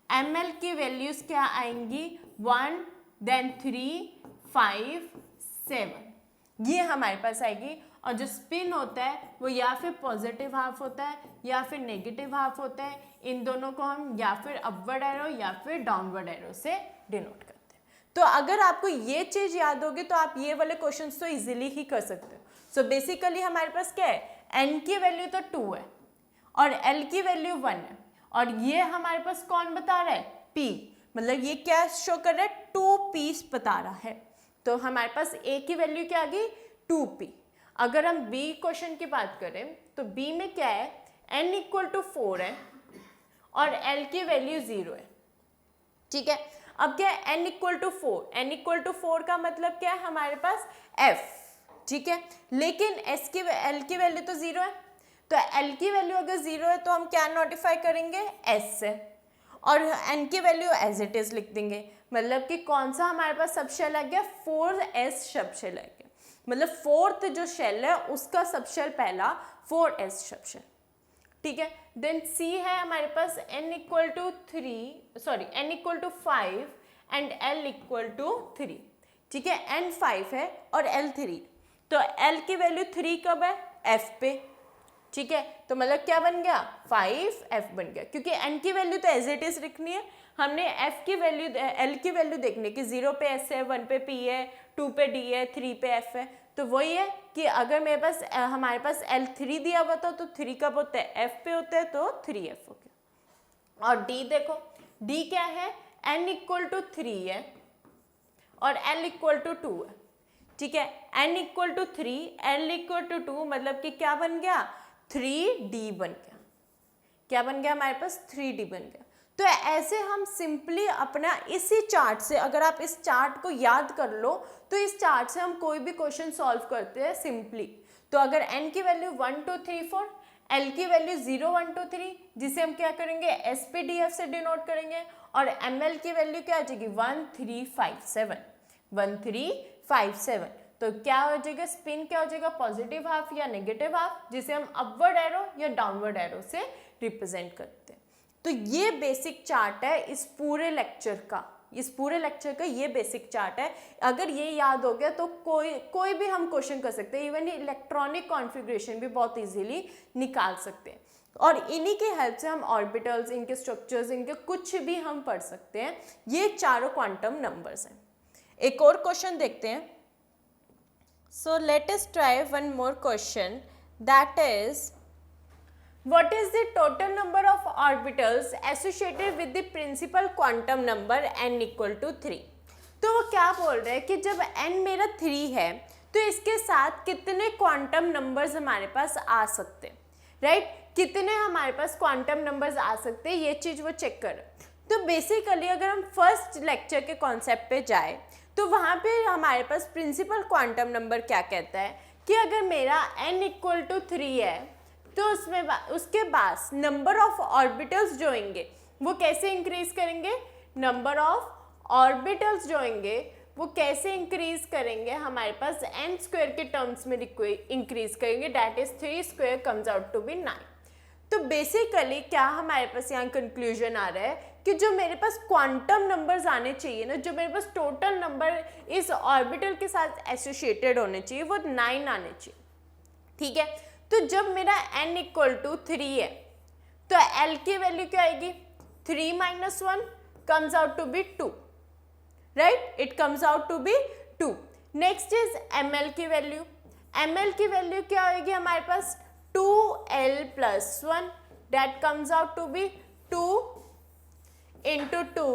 ML की वैल्यूज क्या आएंगी, 1 देन 3 5 7, ये हमारे पास आएगी। और जो स्पिन होता है वो या फिर पॉजिटिव हाफ होता है या फिर नेगेटिव हाफ होता है, इन दोनों को हम या फिर अपवर्ड एरो या फिर डाउनवर्ड एरो से डिनोट करते हैं। तो अगर आपको ये चीज याद होगी तो आप ये वाले क्वेश्चंस तो इजीली ही कर सकते हो। सो बेसिकली हमारे पास क्या है, n की वैल्यू तो 2 है और L की वैल्यू 1 है, और ये हमारे पास कौन बता रहा है, P, मतलब ये क्या शो कर रहा है, 2P बता रहा है। तो हमारे पास A की वैल्यू क्या आ गई, 2P। अगर हम B क्वेश्चन की बात करें तो B में क्या है, n इक्वल टू 4 है और L की वैल्यू 0 है, ठीक है। अब क्या है, n equal to 4, n equal to 4 का मतलब क्या है हमारे पास F, ठीक है। लेकिन L की वैल्यू तो 0 है, तो L की वैल्यू अगर 0 है तो हम क्या नोटिफाई करेंगे, S से, और n की वैल्यू एज इट इज लिख देंगे। मतलब कि कौन सा हमारे पास सबशेल आ गया, 4s सबशेल आ गया, मतलब 4th जो शेल है उसका सबशेल पहला 4s सबशेल, ठीक है। देन C है हमारे पास n equal to 5 and L equal to 3, ठीक है। n 5 है और L 3, तो L की वैल्यू 3 कब है, F पे, ठीक है। तो मतलब क्या बन गया, 5F बन गया, क्योंकि n की वैल्यू तो एज इट इज लिखनी है, हमने F की वैल्यू L की वैल्यू देखने की, 0 पे S है, 1 पे P है, 2 पे D है, 3 पे F है। तो वही है कि अगर मेरे पास हमारे पास L3 दिया हुआ था तो 3 कब होता है, F पे होता है, तो 3F हो गया। और D देखो, D क्या है, n इक्वल टू 3 है और L इक्वल टू 2 है, ठीक है। n equal to 3, L equal to 2, मतलब कि क्या बन गया, 3D बन गया। क्या बन गया हमारे पास, 3D बन गया। तो ऐसे हम सिंपली अपना इसी चार्ट से, अगर आप इस चार्ट को याद कर लो तो इस चार्ट से हम कोई भी क्वेश्चन सॉल्व करते हैं सिंपली। तो अगर n की वैल्यू 1 2 3 4, l की वैल्यू 0 1 2 3, जिसे हम क्या करेंगे SPDF से डिनोट करेंगे, और ml की वैल्यू क्या आ जाएगी 1 3 5 7, 1 3 5 7। तो क्या हो जाएगा स्पिन, क्या हो जाएगा पॉजिटिव हाफ या नेगेटिव हाफ, जिसे हम अपवर्ड एरो या डाउनवर्ड एरो से रिप्रेजेंट करते हैं। तो ये बेसिक चार्ट है इस पूरे लेक्चर का, ये बेसिक चार्ट है। अगर ये याद हो गया तो कोई भी हम क्वेश्चन कर सकते हैं, इवन इलेक्ट्रॉनिक कॉन्फ़िगरेशन भी बहुत इजीली निकाल सकते हैं, और इन्हीं की हेल्प से हम ऑर्बिटल्स, इनके स्ट्रक्चर्स, इनके कुछ भी हम पढ़ सकते हैं। ये चारों क्वांटम नंबर्स हैं। एक और क्वेश्चन देखते हैं। So let us try one more question, that is what is the total number of orbitals associated with the principal quantum number n equal to 3। तो वो क्या बोल रहे हैं कि जब n मेरा 3 है तो इसके साथ कितने क्वांटम नंबर्स हमारे पास आ सकते हैं, राइट? कितने हमारे पास क्वांटम नंबर्स आ सकते हैं, ये चीज़ वो चेक कर। तो बेसिकली अगर हम फर्स्ट लेक्चर के कॉन्सेप्ट पे जाए तो वहाँ पे हमारे पास प्रिंसिपल क्वांटम नंबर क्या कहता है कि अगर मेरा n इक्वल टू 3 है तो उसमें उसके बाद नंबर ऑफ ऑर्बिटल्स जो होंगे वो कैसे इंक्रीज करेंगे, नंबर ऑफ ऑर्बिटल्स जो होंगे वो कैसे इंक्रीज करेंगे, हमारे पास n स्क्वायर के टर्म्स में इंक्रीज करेंगे, that is 3 square comes out to be 9। तो बेसिकली क्या हमारे पास यहाँ कंक्लूजन आ रहा है कि जो मेरे पास क्वांटम नंबर्स आने चाहिए ना, जो मेरे पास टोटल नंबर इस ऑर्बिटल के साथ एसोसिएटेड होने चाहिए वो 9 आने चाहिए, ठीक है? तो जब मेरा n इक्वल टू 3 है तो l की वैल्यू क्या आएगी, 3 minus 1 comes out to be 2, right? It comes out to be 2। Next is ml की वैल्यू, ml की वैल्यू क्या होगी हमारे पास 2l plus 1, that comes out to be 2 into 2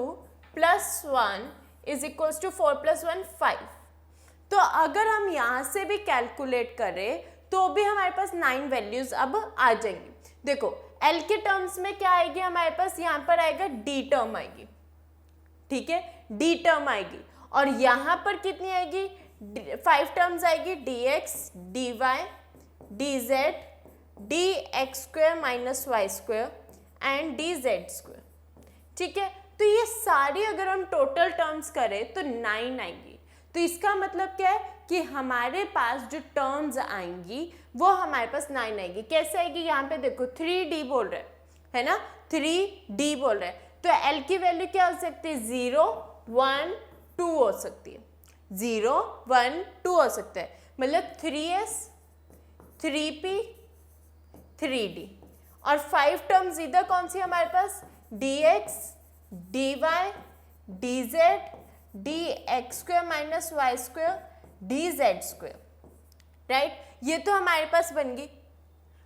plus 1 is equals to 4 plus 1 5। तो अगर हम यहाँ से भी कैलकुलेट करें तो भी हमारे पास 9 वैल्यूज अब आ जाएंगी। देखो L के टर्म्स में क्या आएगी हमारे पास, यहाँ पर आएगा D टर्म आएगी, ठीक है? D टर्म आएगी, और यहाँ पर कितनी आएगी 5 टर्म्स आएगी, dx dy dz dx square minus Y square and dz square, ठीक है? तो ये सारी अगर हम टोटल टर्म्स करें तो 9 आएंगी। तो इसका मतलब क्या है कि हमारे पास जो टर्म्स आएंगी वो हमारे पास 9 आएगी। कैसे आएगी, यहाँ पे देखो 3D बोल रहे है ना, 3D बोल रहे हैं, तो L की वैल्यू क्या हो सकती है 0 1 2 हो सकती है, 0 1 2 हो सकता है, मतलब 3s 3p 3d। और 5 टर्म्स इधर कौन सी हमारे पास, dx dy dz dx square minus Y square dz square, right? ये तो हमारे पास बन गई,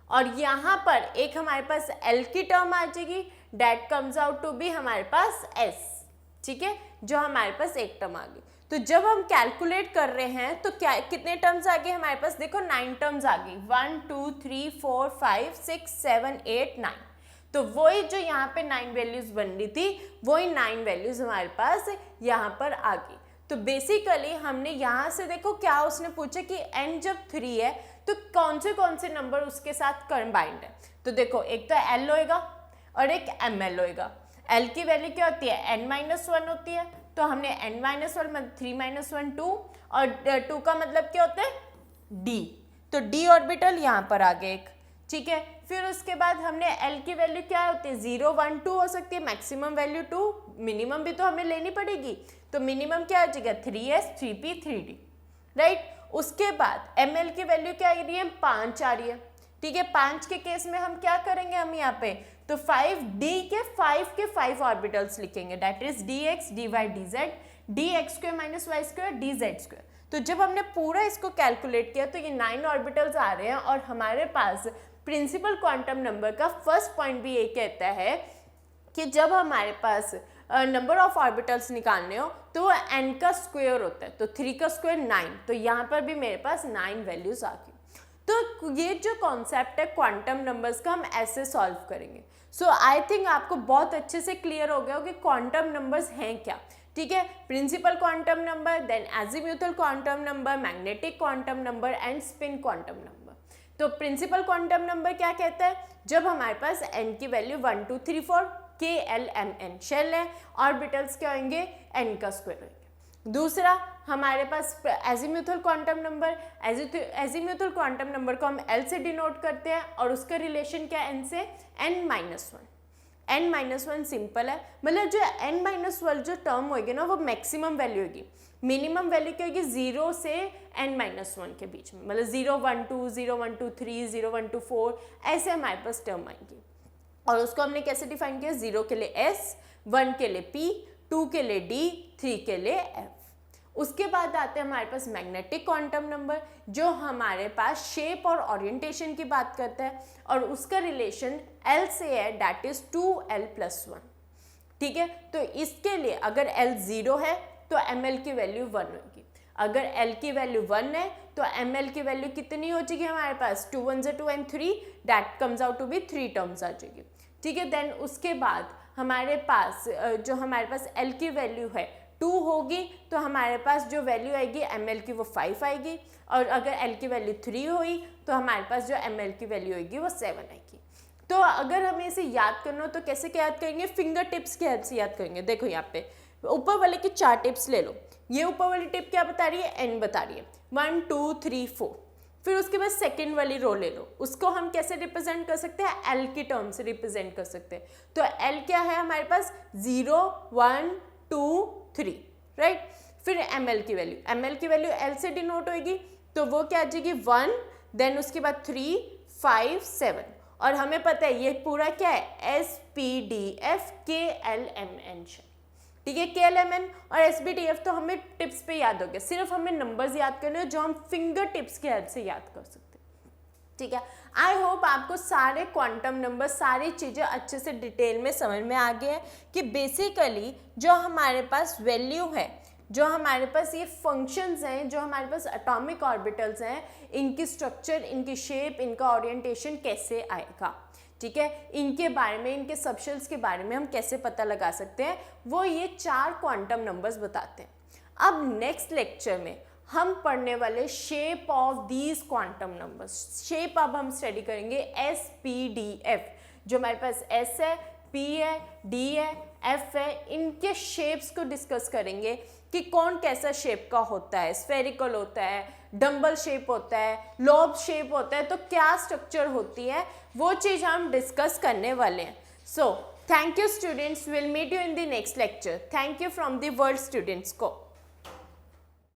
और यहाँ पर एक हमारे पास L की टर्म आ जाएगी, that comes out to be हमारे पास S, ठीक है? जो हमारे पास एक टर्म आ गई। तो जब हम कैलकुलेट कर रहे हैं तो क्या कितने टर्म्स आ गए हमारे पास, देखो 9 टर्म्स आ गई, 1 2 3 4 5 6 7 8 9। तो वही जो यहाँ पे 9 वैल्यूज बन रही थी वही 9 वैल्यूज हमारे पास यहाँ पर आ गई। तो बेसिकली हमने यहाँ से देखो क्या उसने पूछा कि n जब 3 है तो कौन से नंबर उसके साथ कंबाइंड है। तो देखो एक तो l होएगा और एक ml होएगा। l की वैल्यू क्या होती है, n-1 होती है, तो हमने n-1 मतलब 3-1 2, और 2 का मतलब क्या होता है d, तो d ऑर्बिटल यहाँ पर आ गए एक, ठीक है? फिर उसके बाद हमने L की वैल्यू क्या होती है 0 1 2 हो सकती है, मैक्सिमम वैल्यू 2, मिनिमम भी तो हमें लेनी पड़ेगी, तो मिनिमम क्या हो जाएगा 3s 3p 3d, राइट? उसके बाद ml की वैल्यू क्या आ रही है 5 आ रही है, ठीक है? 5 के केस में हम क्या करेंगे, हम यहाँ पे तो 5d के 5 ऑर्बिटल्स लिखेंगे, that is dx dy dz dx square minus Y square dz square. तो जब हमने पूरा इसको कैलकुलेट किया तो ये 9 ऑर्बिटल्स आ रहे हैं, और हमारे पास प्रिंसिपल क्वांटम नंबर का फर्स्ट पॉइंट भी ये कहता है कि जब हमारे पास नंबर ऑफ ऑर्बिटल्स निकालने हो तो वो n का स्क्वायर होता है, तो 3 का स्क्वायर 9, तो यहाँ पर भी मेरे पास 9 वैल्यूज आ गई। तो ये जो कॉन्सेप्ट है क्वांटम नंबर्स का हम ऐसे सॉल्व करेंगे। सो आई थिंक आपको बहुत अच्छे से क्लियर हो गया हो कि क्वांटम नंबर्स हैं क्या, ठीक है? Principal quantum number, then azimuthal quantum number, magnetic quantum number and spin quantum number. तो प्रिंसिपल क्वांटम नंबर क्या कहता है, जब हमारे पास n की वैल्यू 1 2 3 4 KLMN शेल है, ऑर्बिटल्स क्या होंगे n का स्क्वायर होंगे। दूसरा हमारे पास azimuthal quantum number, azimuthal quantum number को हम L से डिनोट करते हैं और उसका रिलेशन क्या n से n-1। n-1 सिंपल है, मतलब जो n-1 जो टर्म होगी ना वो मैक्सिमम वैल्यू होगी, मिनिमम वैल्यू क्या होगी 0 से n-1 के बीच में, मतलब 0 1 2 0 1 2 3 0 1 2 4 ऐसे हमारे पास टर्म आएंगी। और उसको हमने कैसे डिफाइन किया, 0 के लिए S, 1 के लिए P, 2 के लिए D, 3 के लिए F। उसके बाद आते हैं हमारे पास मैग्नेटिक क्वांटम नंबर, जो हमारे पास शेप और ओरिएंटेशन की बात करता है और उसका रिलेशन L से है, दैट इज 2L+1। ठीक है, तो इसके लिए अगर L 0 है तो ML की वैल्यू 1 होगी, अगर L की वैल्यू 1 है तो ML की वैल्यू कितनी हो जाएगी हमारे पास, 2 1 2 and 3, that comes out to be 3 terms आ जाएगी। ठीक है, देन उसके बाद हमारे पास जो हमारे पास L की वैल्यू है 2 होगी तो हमारे पास जो वैल्यू आएगी ML की वो 5 आएगी, और अगर L की वैल्यू 3 हुई तो हमारे पास जो ML की वैल्यू आएगी वो 7 आएगी। तो अगर हमें इसे याद करना हो तो कैसे क्या याद करेंगे, फिंगर टिप्स की हेल्प से याद करेंगे। देखो यहाँ पे ऊपर वाले की 4 टिप्स ले लो, ये ऊपर वाली टिप क्या बता रही है, n बता रही है, 1 2 3 4। फिर उसके बाद सेकेंड वाली रो ले लो, उसको हम कैसे रिप्रेजेंट कर सकते हैं, L की टर्म से रिप्रेजेंट कर सकते हैं। तो L क्या है हमारे पास, 0 1 2 3, राइट। फिर ML की वैल्यू L से डिनोट होगी, तो वो क्या आ जाएगी 1, देन उसके बाद 3 5 7, और हमें पता है ये पूरा क्या है, SPDF KLMN। ठीक है, KLMN और SPDF तो हमें टिप्स पे याद हो गया, सिर्फ हमें नंबर्स याद करने हैं जो हम फिंगर टिप्स की हेल्प से याद कर सकते हैं। ठीक है, आई होप आपको सारे क्वांटम नंबर, सारी चीज़ें अच्छे से डिटेल में समझ में आ गए हैं कि बेसिकली जो हमारे पास वैल्यू है, जो हमारे पास ये फंक्शंस हैं, जो हमारे पास एटॉमिक ऑर्बिटल्स हैं, इनकी स्ट्रक्चर, इनकी शेप, इनका ओरिएंटेशन कैसे आएगा। ठीक है, इनके बारे में, इनके सबशेल्स के बारे में हम कैसे पता लगा सकते हैं, वो ये 4 क्वांटम नंबर्स बताते हैं। अब नेक्स्ट लेक्चर में हम पढ़ने वाले shape of these quantum numbers, shape अब हम स्टडी करेंगे SPDF, जो हमारे पास S है, P है, D है, F है, इनके शेप्स को डिस्कस करेंगे कि कौन कैसा शेप का होता है, स्फेरिकल होता है, डम्बल शेप होता है, लोब शेप होता है, तो क्या स्ट्रक्चर होती है, वो चीज़ हम डिस्कस करने वाले हैं। So thank you students, will meet you in the next lecture. Thank you from the world students को।